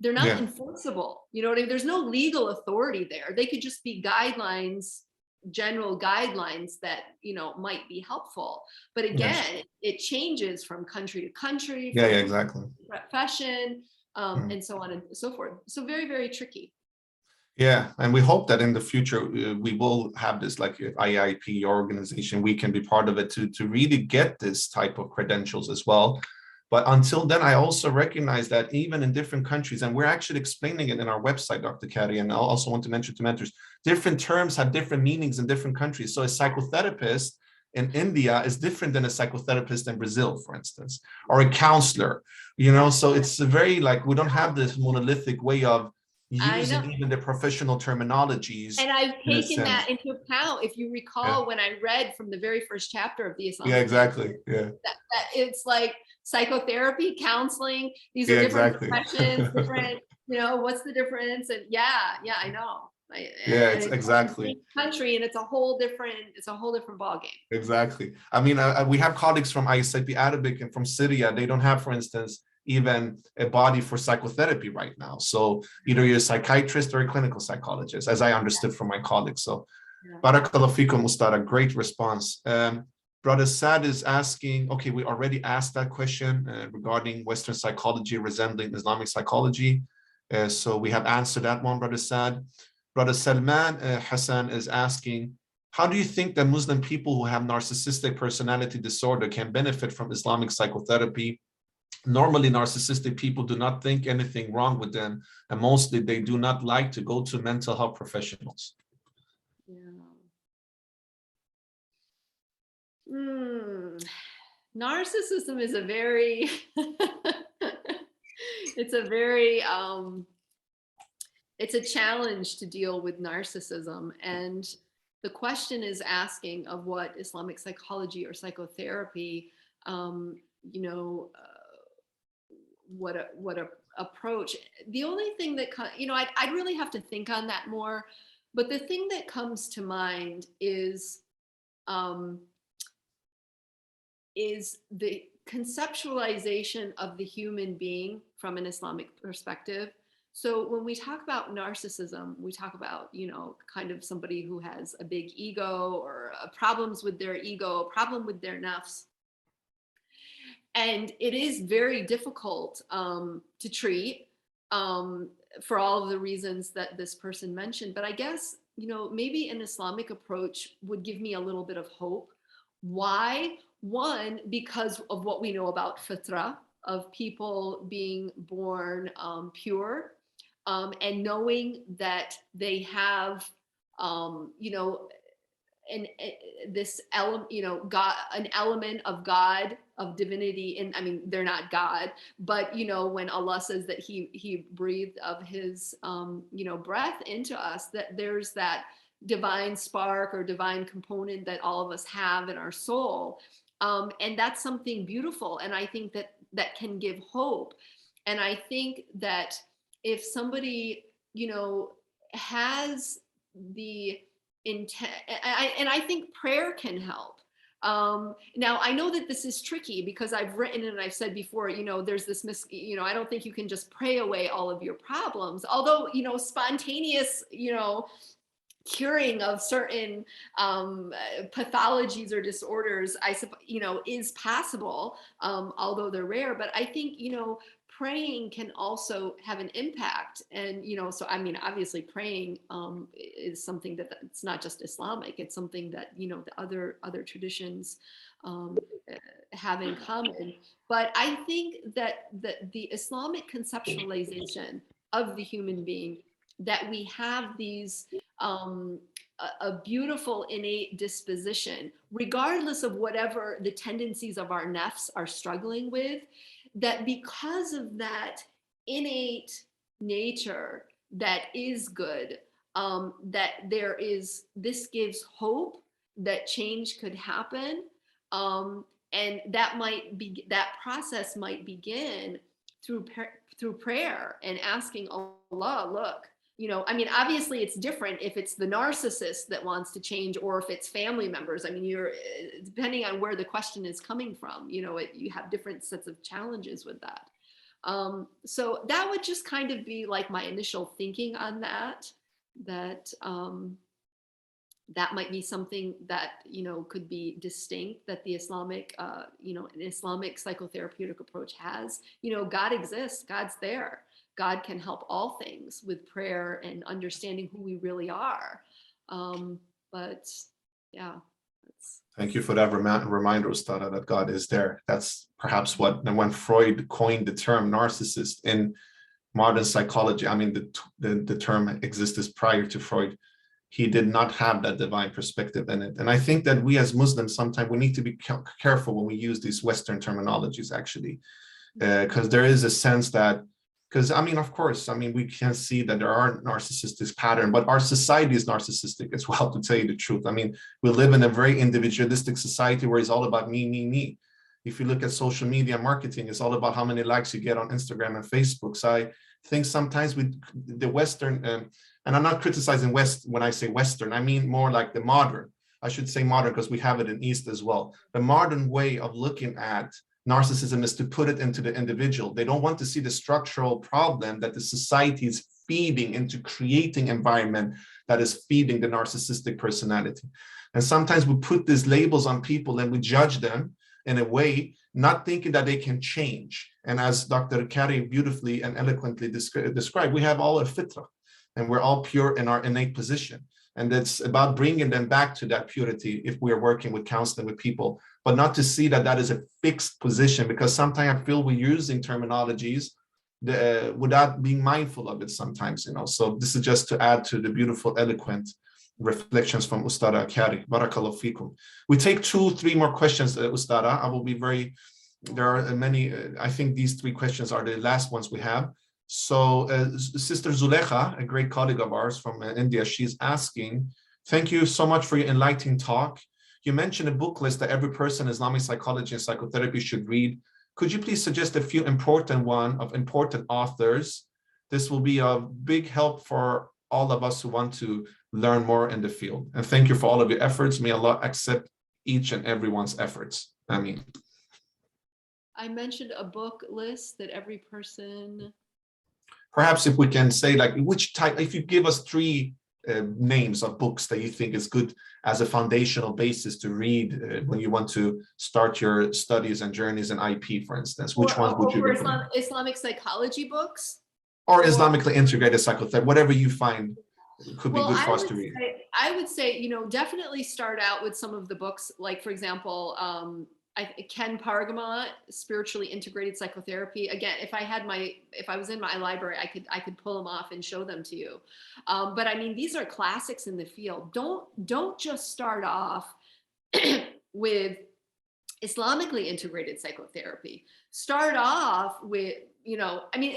enforceable. You know what I mean? There's no legal authority there. They could just be guidelines, general guidelines that might be helpful. But again, it changes from country to country. Yeah, exactly. Profession. And so on and so forth. So very, very tricky. Yeah, and we hope that in the future we will have this, like IIP organization, we can be part of it to really get this type of credentials as well. But until then, I also recognize that even in different countries, and we're actually explaining it in our website, Dr. Carrie, and I also want to mention to mentors, different terms have different meanings in different countries. So a psychotherapist in India is different than a psychotherapist in Brazil, for instance, or a counselor, so it's very we don't have this monolithic way of using even the professional terminologies. And I've taken that into account. If you recall, when I read from the very first chapter of the Islamic exactly. That it's like psychotherapy, counseling, these are different professions, different, what's the difference? And I know. It's exactly country, and it's a whole different ball game. Exactly. I mean, we have colleagues from ISIP Arabic and from Syria. They don't have, for instance, even a body for psychotherapy right now. So either you're a psychiatrist or a clinical psychologist, as I understood from my colleagues. So Barakallah fikum, Ustad, a great response. Brother Sad is asking, okay, we already asked that question regarding Western psychology resembling Islamic psychology. So we have answered that one, Brother Sad. Brother Salman Hassan is asking, how do you think that Muslim people who have narcissistic personality disorder can benefit from Islamic psychotherapy? Normally, narcissistic people do not think anything wrong with them, and mostly they do not like to go to mental health professionals. Narcissism is a very, it's a challenge to deal with narcissism. And the question is asking of what Islamic psychology or psychotherapy, what a approach. The only thing that, I'd really have to think on that more, but the thing that comes to mind is the conceptualization of the human being from an Islamic perspective. So when we talk about narcissism, we talk about, kind of somebody who has a big ego or problems with their ego, a problem with their nafs. And it is very difficult to treat for all of the reasons that this person mentioned. But I guess, maybe an Islamic approach would give me a little bit of hope. Why? One, because of what we know about fitra, of people being born pure, and knowing that they have, this element, God, an element of God, of divinity. And I mean, they're not God, but when Allah says that He breathed of His, breath into us, that there's that divine spark or divine component that all of us have in our soul. And that's something beautiful. And I think that that can give hope. And I think that if somebody, has the intent, and I think prayer can help. Now I know that this is tricky because I've written and I've said before, there's this I don't think you can just pray away all of your problems. Although, spontaneous, curing of certain pathologies or disorders, I suppose, is possible, although they're rare. But I think, praying can also have an impact. And, so, I mean, obviously praying is something it's not just Islamic, it's something that, the other traditions have in common. But I think that the Islamic conceptualization of the human being, that we have these a beautiful innate disposition, regardless of whatever the tendencies of our nafs are struggling with, that because of that innate nature that is good, that this gives hope that change could happen. And that process might begin through prayer and asking Allah, look, I mean, obviously it's different if it's the narcissist that wants to change or if it's family members. I mean, depending on where the question is coming from, you have different sets of challenges with that. So that would just kind of be like my initial thinking on that might be something that, could be distinct, that the Islamic, an Islamic psychotherapeutic approach has. God exists, God's there. God can help all things with prayer and understanding who we really are. But yeah. Thank you for that reminder, Ustada, that God is there. That's perhaps when Freud coined the term narcissist in modern psychology, I mean, the term existed prior to Freud. He did not have that divine perspective in it. And I think that we as Muslims, sometimes we need to be careful when we use these Western terminologies, actually, because there is a sense that, because I mean, of course, I mean, we can see that there are narcissistic patterns, but our society is narcissistic as well, to tell you the truth. I mean, we live in a very individualistic society where it's all about me, me, me. If you look at social media marketing, it's all about how many likes you get on Instagram and Facebook. So I think sometimes with the Western, and I'm not criticizing West when I say Western, I mean more like the modern. I should say modern because we have it in East as well. The modern way of looking at narcissism is to put it into the individual. They don't want to see the structural problem that the society is feeding into creating environment that is feeding the narcissistic personality. And sometimes we put these labels on people and we judge them in a way, not thinking that they can change. And as Dr. Carrie beautifully and eloquently described, we have all a fitra and we're all pure in our innate position. And it's about bringing them back to that purity if we are working with counseling with people, but not to see that is a fixed position, because sometimes I feel we're using terminologies without being mindful of it sometimes, So this is just to add to the beautiful, eloquent reflections from Ustada Carrie. Barakallahu fikum. We take 2-3 more questions, Ustada. I will be there are many, I think these 3 questions are the last ones we have. So Sister Zulekha, a great colleague of ours from India, she's asking, thank you so much for your enlightening talk. You mentioned a book list that every person in Islamic psychology and psychotherapy should read. Could you please suggest a few important authors? This will be a big help for all of us who want to learn more in the field. And thank you for all of your efforts. May Allah accept each and everyone's efforts. Ameen. I mentioned a book list that every person... Perhaps if we can say, like, which type, if you give us 3 names of books that you think is good as a foundational basis to read when you want to start your studies and journeys in IP, for instance, which ones would you recommend? Islamic psychology books? Or Islamically integrated psychotherapy, whatever you find could be good for us to read. I would say, definitely start out with some of the books, like, for example, Ken Pargama, Spiritually Integrated Psychotherapy. Again, if I was in my library, I could pull them off and show them to you. But I mean, these are classics in the field. Don't just start off with Islamically integrated psychotherapy. Start off with you know, I mean,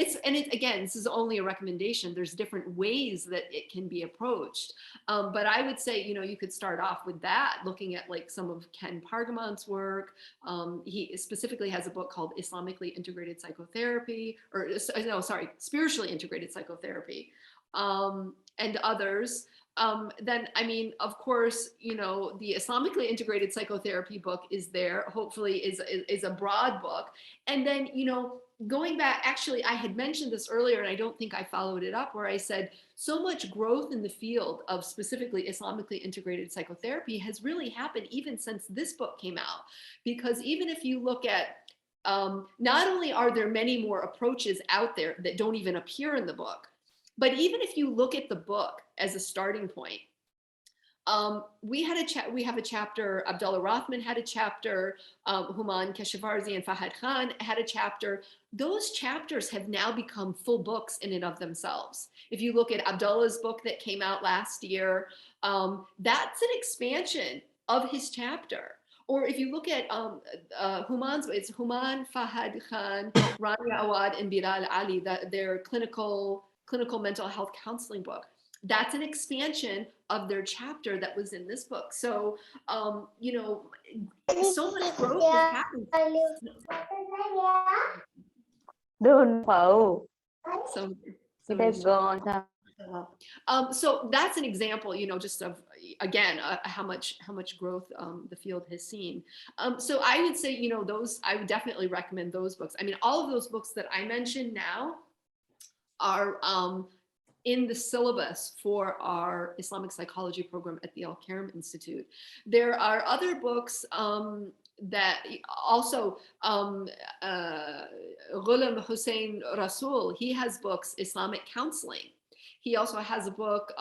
again, this is only a recommendation. There's different ways that it can be approached. But I would say, you know, you could start off with that, looking at like some of Ken Pargamont's work. He specifically has a book called Islamically Integrated Psychotherapy, or no, sorry, Spiritually Integrated Psychotherapy, and others. Then, I mean, of course, you know, the Islamically Integrated Psychotherapy book is there, hopefully is a broad book. And then, you know, going back, actually, I had mentioned this earlier, and I don't think I followed it up, where I said so much growth in the field of specifically Islamically integrated psychotherapy has really happened even since this book came out. Because even if you look at, not only are there many more approaches out there that don't even appear in the book, but even if you look at the book as a starting point, we have a chapter, Abdullah Rothman had a chapter, Human Keshavarzi and Fahad Khan had a chapter. Those chapters have now become full books in and of themselves. If you look at Abdullah's book that came out last year, that's an expansion of his chapter. Or if you look at Human's, it's Human, Fahad Khan, Rania Awad, and Bilal Ali, their clinical mental health counseling book. That's an expansion of their chapter that was in this book. So, you know, so much growth has happened. Don't know. So that's an example, you know, just of, again, how much growth the field has seen. So I would say, you know, I would definitely recommend those books. I mean, all of those books that I mentioned now are in the syllabus for our Islamic psychology program at the Alkaram Institute. There are other books that also, Ghulam Hussein Rasul, he has books, Islamic Counseling. He also has a book,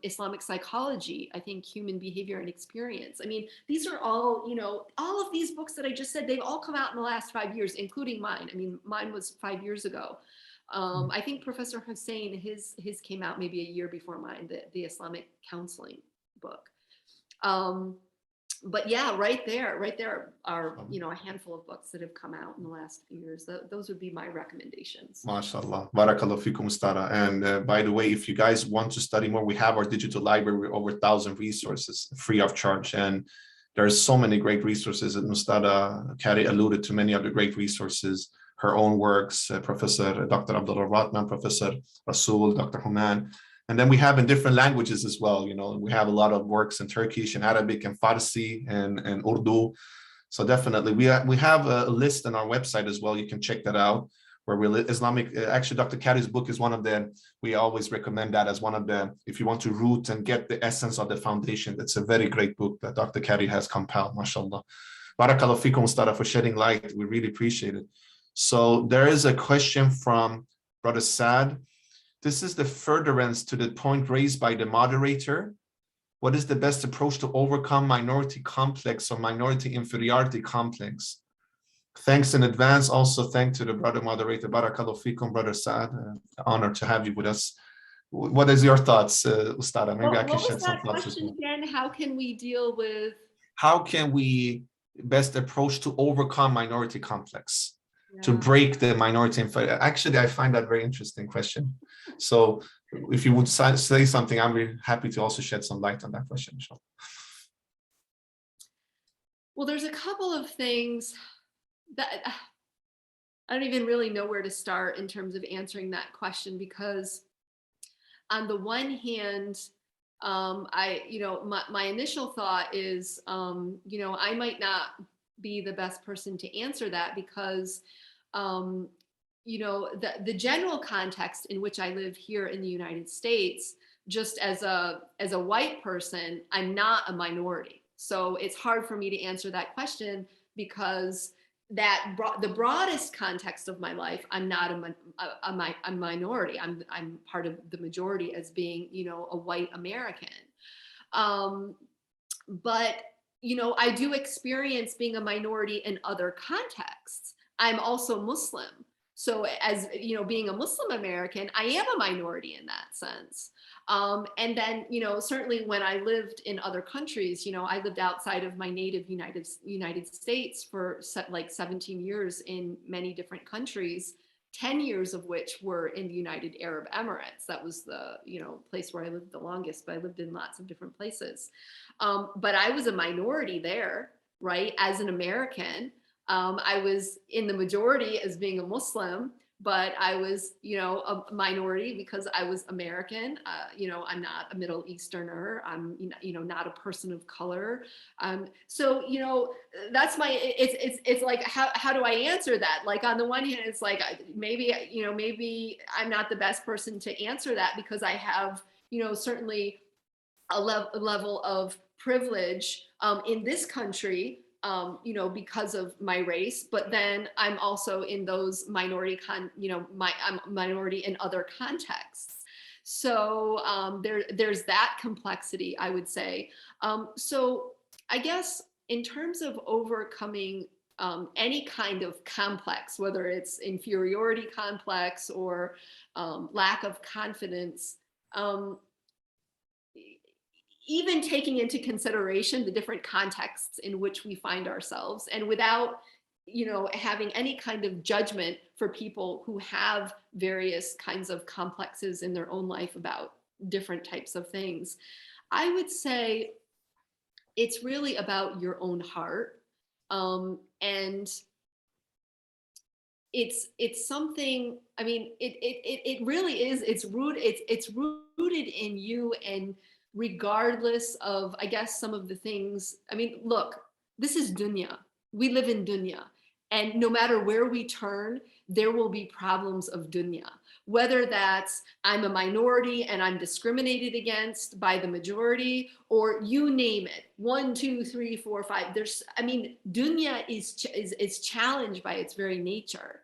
Islamic Psychology, I think Human Behavior and Experience. I mean, these are all, you know, all of these books that I just said, they've all come out in the last 5 years, including mine. I mean, mine was 5 years ago. I think Professor Hussein, his came out maybe a year before mine, the Islamic Counseling book. But yeah, right there are, you know, a handful of books that have come out in the last few years. Those would be my recommendations. MashaAllah. Barakallahu fikum, Ustada. And by the way, if you guys want to study more, we have our digital library with over 1,000 resources free of charge. And there's so many great resources. And Ustada Carrie alluded to many of the great resources, her own works, Professor Dr. Abdullah Ratman, Professor Rasul, Dr. Human. And then we have in different languages as well. You know, we have a lot of works in Turkish and Arabic and Farsi and Urdu. So definitely we have a list on our website as well. You can check that out, where we're Islamic. Actually, Dr. Carrie's book is one of the, we always recommend that as one of the, if you want to root and get the essence of the foundation, it's a very great book that Dr. Carrie has compiled, mashallah. Barakallahu fikum, Ustada, for shedding light. We really appreciate it. So there is a question from Brother Saad. This is the furtherance to the point raised by the moderator. What is the best approach to overcome minority complex or minority inferiority complex? Thanks in advance. Also, thanks to the brother moderator. Barakallahu fikum, Brother Saad. Honor to have you with us. What is your thoughts, Ustada? Maybe I can shed some thoughts as well. Again, how can we deal with? How can we best approach to overcome minority complex? To break the minority inferiority? Actually, I find that very interesting question. So if you would say something, I'm really happy to also shed some light on that question. Well, there's a couple of things that I don't even really know where to start in terms of answering that question, because on the one hand, my initial thought is, I might not be the best person to answer that, because the general context in which I live here in the United States, just as a white person, I'm not a minority. So it's hard for me to answer that question, because the broadest context of my life, I'm not a minority. I'm part of the majority as being, a white American. But I do experience being a minority in other contexts. I'm also Muslim. So as, being a Muslim American, I am a minority in that sense. And then, certainly when I lived in other countries, I lived outside of my native United States for like 17 years in many different countries. 10 years of which were in the United Arab Emirates. That was the, place where I lived the longest, but I lived in lots of different places. But I was a minority there, right? As an American, I was in the majority as being a Muslim, but I was, a minority because I was American. I'm not a Middle Easterner. I'm, not a person of color. So, that's it's like, how do I answer that? Like, on the one hand, it's like, maybe I'm not the best person to answer that because I have, certainly a level of privilege in this country, because of my race, but then I'm also in those minority I'm minority in other contexts. So there's that complexity, I would say. So I guess in terms of overcoming any kind of complex, whether it's inferiority complex or lack of confidence, even taking into consideration the different contexts in which we find ourselves, and without, having any kind of judgment for people who have various kinds of complexes in their own life about different types of things, I would say it's really about your own heart. And it's something, I mean, it really is, it's rooted in you, and regardless of, I guess, some of the things, I mean, look, this is dunya. We live in dunya. And no matter where we turn, there will be problems of dunya. Whether that's I'm a minority and I'm discriminated against by the majority, or you name it, 1, 2, 3, 4, 5. Dunya is challenged by its very nature.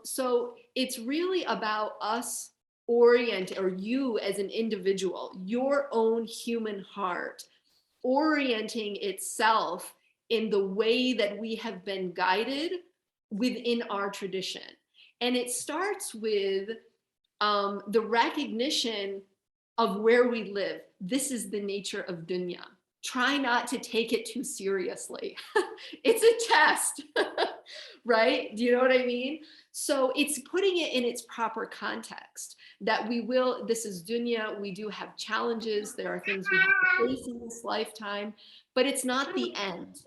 So it's really about us or you as an individual, your own human heart, orienting itself in the way that we have been guided within our tradition. And it starts with the recognition of where we live. This is the nature of dunya. Try not to take it too seriously. It's a test, right? Do you know what I mean? So it's putting it in its proper context, that this is dunya, we do have challenges, there are things we have to face in this lifetime, but it's not the end.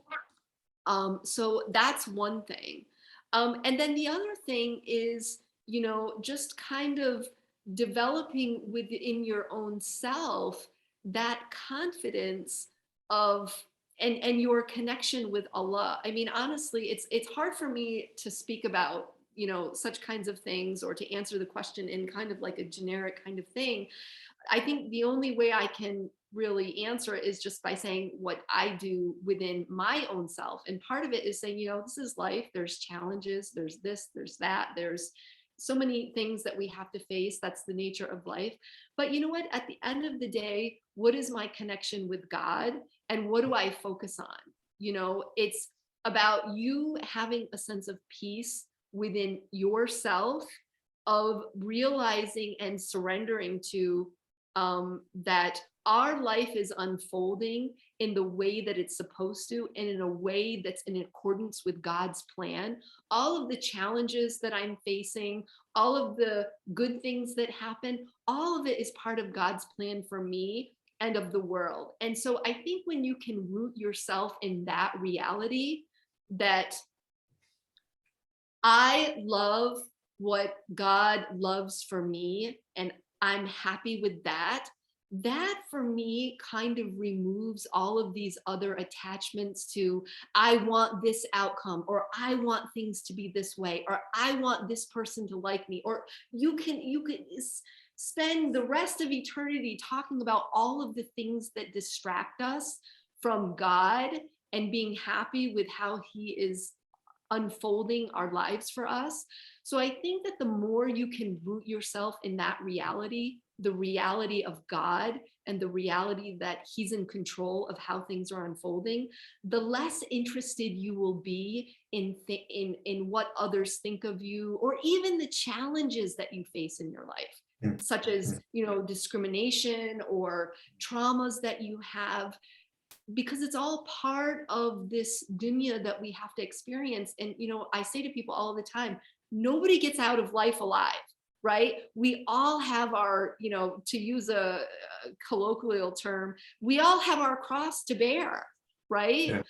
So that's one thing. And then the other thing is, just kind of developing within your own self that confidence of and your connection with Allah. I mean, honestly, it's hard for me to speak about, such kinds of things, or to answer the question in kind of like a generic kind of thing. I think the only way I can really answer it is just by saying what I do within my own self. And part of it is saying, this is life. There's challenges, there's this, there's that, there's so many things that we have to face. That's the nature of life. But you know what? At the end of the day, what is my connection with God? And what do I focus on? It's about you having a sense of peace within yourself, of realizing and surrendering to that our life is unfolding in the way that it's supposed to, and in a way that's in accordance with God's plan. All of the challenges that I'm facing, all of the good things that happen, all of it is part of God's plan for me and of the world. And so I think when you can root yourself in that reality, that I love what God loves for me, and I'm happy with that, that for me kind of removes all of these other attachments to, I want this outcome, or I want things to be this way, or I want this person to like me. Or you can spend the rest of eternity talking about all of the things that distract us from God and being happy with how He is unfolding our lives for us. So I think that the more you can root yourself in that reality, the reality of God, and the reality that He's in control of how things are unfolding, the less interested you will be in what others think of you, or even the challenges that you face in your life, such as, discrimination or traumas that you have, because it's all part of this dunya that we have to experience. And, I say to people all the time, nobody gets out of life alive, right? We all have our, to use a colloquial term, we all have our cross to bear, right? Yeah.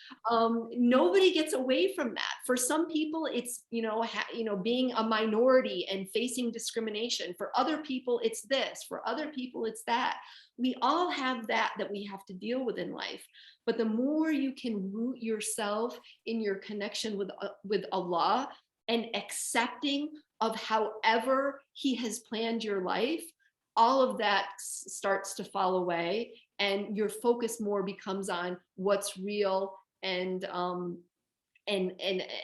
Nobody gets away from that. For some people, it's, being a minority and facing discrimination. For other people, it's this. For other people, it's that. We all have that we have to deal with in life. But the more you can root yourself in your connection with Allah and accepting of however He has planned your life, all of that starts to fall away, and your focus more becomes on what's real and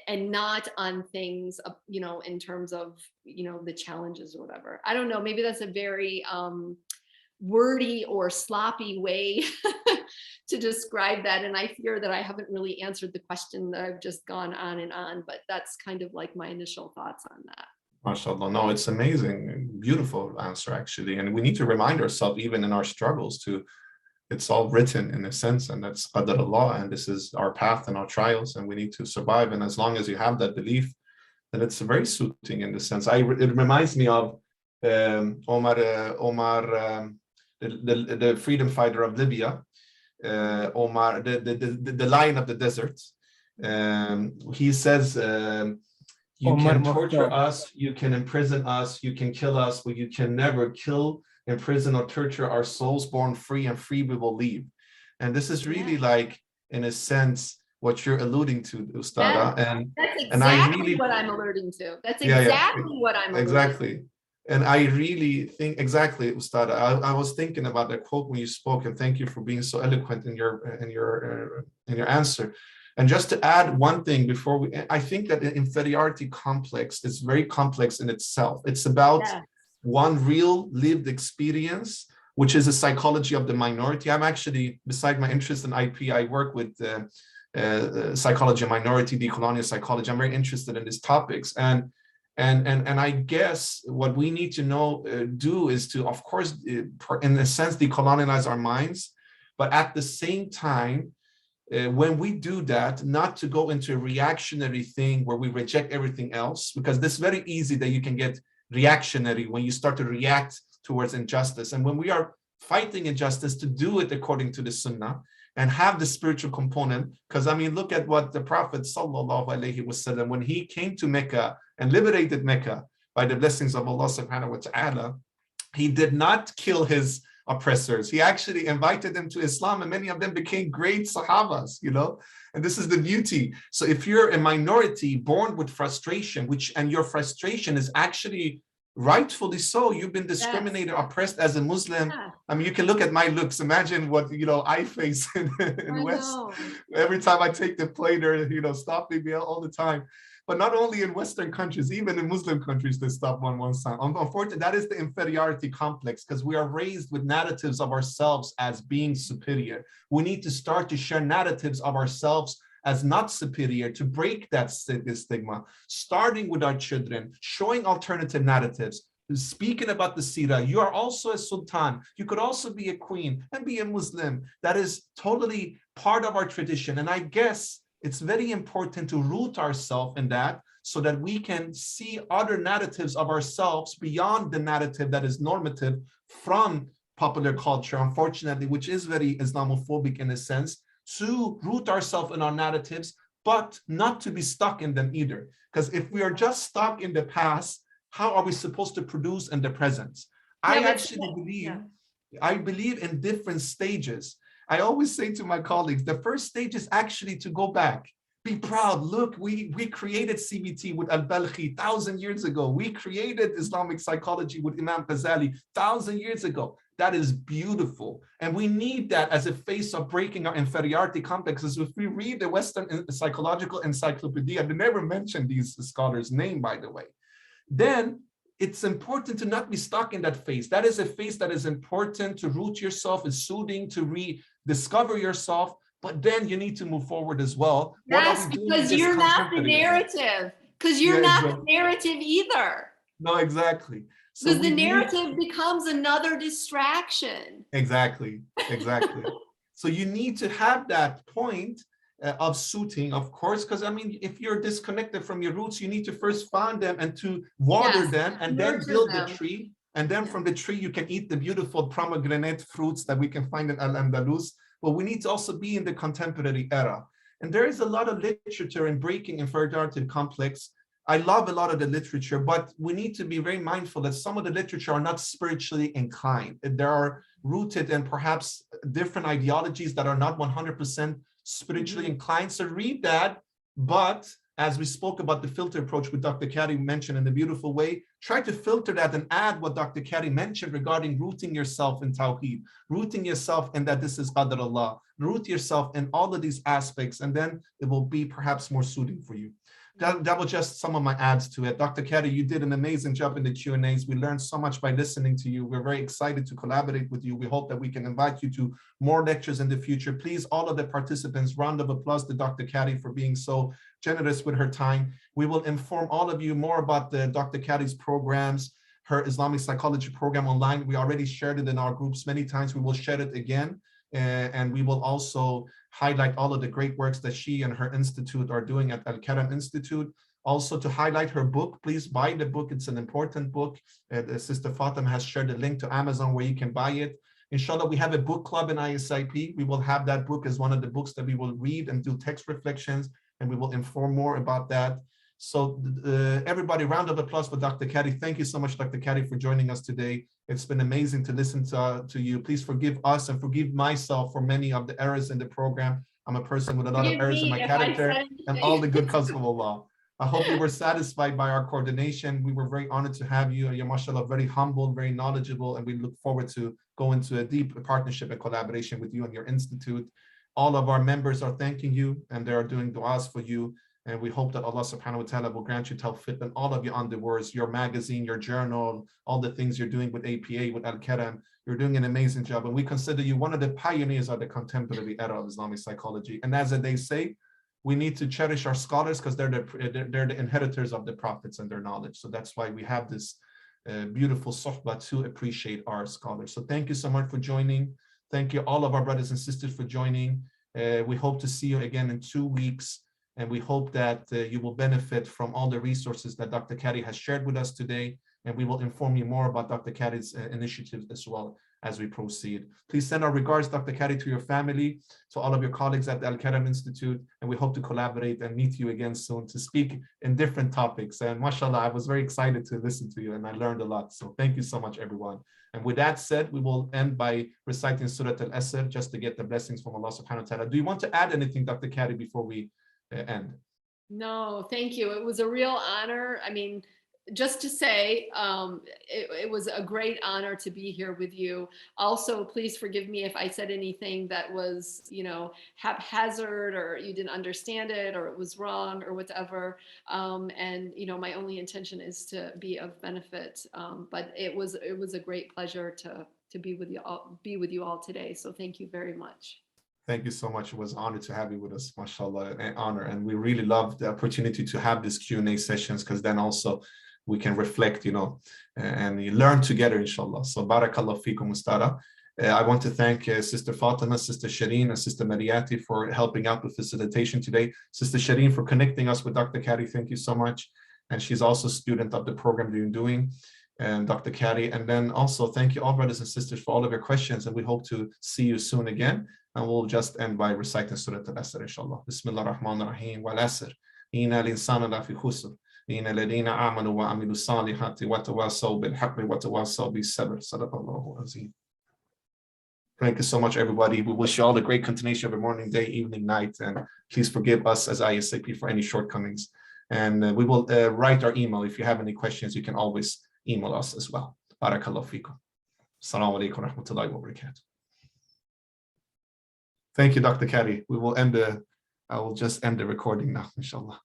not on things, in terms of, the challenges or whatever. I don't know, maybe that's a very wordy or sloppy way to describe that. And I fear that I haven't really answered the question, that I've just gone on and on, but that's kind of like my initial thoughts on that. MashaAllah. No, it's amazing. Beautiful answer, actually. And we need to remind ourselves, even in our struggles, it's all written in a sense, and that's qadar Allah, and this is our path and our trials, and we need to survive. And as long as you have that belief, then it's very soothing in the sense. It reminds me of Omar, the freedom fighter of Libya, Omar, the lion of the desert. He says, you can torture us, you can imprison us, you can kill us, but you can never kill, imprison, or torture our souls. Born free, and free we will leave. And this is really like, in a sense, what you're alluding to, Ustada. That's exactly what I'm alluding to. That's exactly what I'm alluding to. Exactly. And I really think, exactly, Ustada, I was thinking about that quote when you spoke, and thank you for being so eloquent in your answer. And just to add one thing before I think that the inferiority complex is very complex in itself. It's about one real lived experience, which is a psychology of the minority. I'm actually, beside my interest in IP, I work with psychology of minority, decolonial psychology. I'm very interested in these topics. And I guess what we need to do is to, of course, in a sense, decolonize our minds, but at the same time, when we do that, not to go into a reactionary thing where we reject everything else, because it's very easy that you can get reactionary when you start to react towards injustice. And when we are fighting injustice, to do it according to the Sunnah and have the spiritual component. Because I mean, look at what the Prophet ﷺ, when he came to Mecca and liberated Mecca by the blessings of Allah subhanahu wa ta'ala, he did not kill his oppressors. He actually invited them to Islam, and many of them became great Sahabas, and this is the beauty. So if you're a minority born with frustration, and your frustration is actually rightfully so, you've been discriminated, oppressed as a Muslim. I mean, you can look at my looks. Imagine what, I face in West. Every time I take the plane, they're, stopping me all the time. But not only in Western countries, even in Muslim countries, they stop one side. Unfortunately, that is the inferiority complex, because we are raised with narratives of ourselves as being superior. We need to start to share narratives of ourselves as not superior, to break that stigma, starting with our children, showing alternative narratives, speaking about the Sirah. You are also a sultan. You could also be a queen and be a Muslim. That is totally part of our tradition. And I guess it's very important to root ourselves in that, so that we can see other narratives of ourselves beyond the narrative that is normative from popular culture, unfortunately, which is very Islamophobic in a sense, to root ourselves in our narratives, but not to be stuck in them either. Because if we are just stuck in the past, how are we supposed to produce in the present? I believe in different stages. I always say to my colleagues, the first stage is actually to go back. Be proud. Look, we created CBT with Al-Balkhi 1,000 years ago. We created Islamic psychology with Imam Ghazali 1,000 years ago. That is beautiful. And we need that as a face of breaking our inferiority complexes. If we read the Western Psychological Encyclopedia, they never mention these scholars' name, by the way, then it's important to not be stuck in that phase. That is a phase that is important to root yourself, is soothing, to rediscover yourself, but then you need to move forward as well. Yes, because you're not the narrative. Because you're not the narrative either. No, exactly. Because the narrative becomes another distraction. Exactly. So you need to have that point of suiting, of course, because I mean, if you're disconnected from your roots, you need to first find them and to water Yes, them and then nurture build the them. tree. And then Yeah. from the tree, you can eat the beautiful pomegranate fruits that we can find in Al-Andalus. But we need to also be in the contemporary era. And there is a lot of literature in breaking inferiority complex. I love a lot of the literature, but we need to be very mindful that some of the literature are not spiritually inclined. There are rooted in perhaps different ideologies that are not 100% spiritually inclined. So read that, but as we spoke about the filter approach with Dr. Carrie mentioned in a beautiful way, try to filter that and add what Dr. Carrie mentioned regarding rooting yourself in Tawheed, rooting yourself in that this is Qadr Allah, root yourself in all of these aspects, and then it will be perhaps more suiting for you. That was just some of my adds to it. Dr. Carrie, you did an amazing job in the Q&As. We learned so much by listening to you. We're very excited to collaborate with you. We hope that we can invite you to more lectures in the future. Please, all of the participants, round of applause to Dr. Carrie for being so generous with her time. We will inform all of you more about the Dr. Carrie's programs, her Islamic psychology program online. We already shared it in our groups many times. We will share it again. And we will also highlight all of the great works that she and her institute are doing at Alkaram Institute. Also to highlight her book, please buy the book. It's an important book. Sister Fatima has shared a link to Amazon where you can buy it. Inshallah, we have a book club in ISIP. We will have that book as one of the books that we will read and do text reflections, and we will inform more about that. So everybody, round of applause for Dr. Carrie. Thank you so much, Dr. Carrie, for joining us today. It's been amazing to listen to you. Please forgive us and forgive myself for many of the errors in the program. I'm a person with a lot of errors in my character, and all the good comes from Allah. I hope you were satisfied by our coordination. We were very honored to have you. You're, mashallah, very humble, very knowledgeable, and we look forward to going to a deep partnership and collaboration with you and your institute. All of our members are thanking you, and they are doing du'as for you. And we hope that Allah subhanahu wa ta'ala will grant you tawfiq and all of your endeavors, your magazine, your journal, all the things you're doing with APA, with Alkaram. You're doing an amazing job. And we consider you one of the pioneers of the contemporary era of Islamic psychology. And as they say, we need to cherish our scholars because they're the inheritors of the prophets and their knowledge. So that's why we have this beautiful sohbah to appreciate our scholars. So thank you so much for joining. Thank you all of our brothers and sisters for joining. We hope to see you again in 2 weeks. And we hope that you will benefit from all the resources that Dr. Carrie has shared with us today. And we will inform you more about Dr. Carrie's initiatives as well as we proceed. Please send our regards, Dr. Carrie, to your family, to all of your colleagues at the Alkaram Institute. And we hope to collaborate and meet you again soon to speak in different topics. And mashallah, I was very excited to listen to you and I learned a lot. So thank you so much, everyone. And with that said, we will end by reciting Surah Al-Asr just to get the blessings from Allah subhanahu wa ta'ala. Do you want to add anything, Dr. Carrie, before we end? No, thank you. It was a real honor. I mean, just to say, it was a great honor to be here with you. Also, please forgive me if I said anything that was, you know, haphazard or you didn't understand it or it was wrong or whatever. And, you know, my only intention is to be of benefit. But it was a great pleasure to be with you all today. So thank you very much. Thank you so much. It was an honor to have you with us, mashallah, an honor. And we really love the opportunity to have these Q&A sessions because then also we can reflect, you know, and learn together, inshallah. So barakallah fikum ustara. I want to thank Sister Fatima, Sister Shireen, and Sister Mariati for helping out with facilitation today. Sister Shireen for connecting us with Dr. Carrie. Thank you so much. And she's also a student of the program you're doing. And Dr. Carrie. And then also thank you all brothers and sisters for all of your questions. And we hope to see you soon again. And we'll just end by reciting Surah Al-Asr, inshallah. Bismillah ar-Rahman ar-Rahim. Wal-Asr. Inna al-insana lafi khusr. Inna alladhina amanu wa amilu salihati wa tawasaw bil-haqqi wa tawasaw bis-sabr. Sadaqallahu azim. Thank you so much, everybody. We wish you all a great continuation of a morning, day, evening, night. And please forgive us as ISIP for any shortcomings. And we will write our email. If you have any questions, you can always email us as well. Barakallahu fikum. Assalamu alaikum wa rahmatullahi wa barakatuh. Thank you, Dr. Carrie. We will I will just end the recording now, inshallah.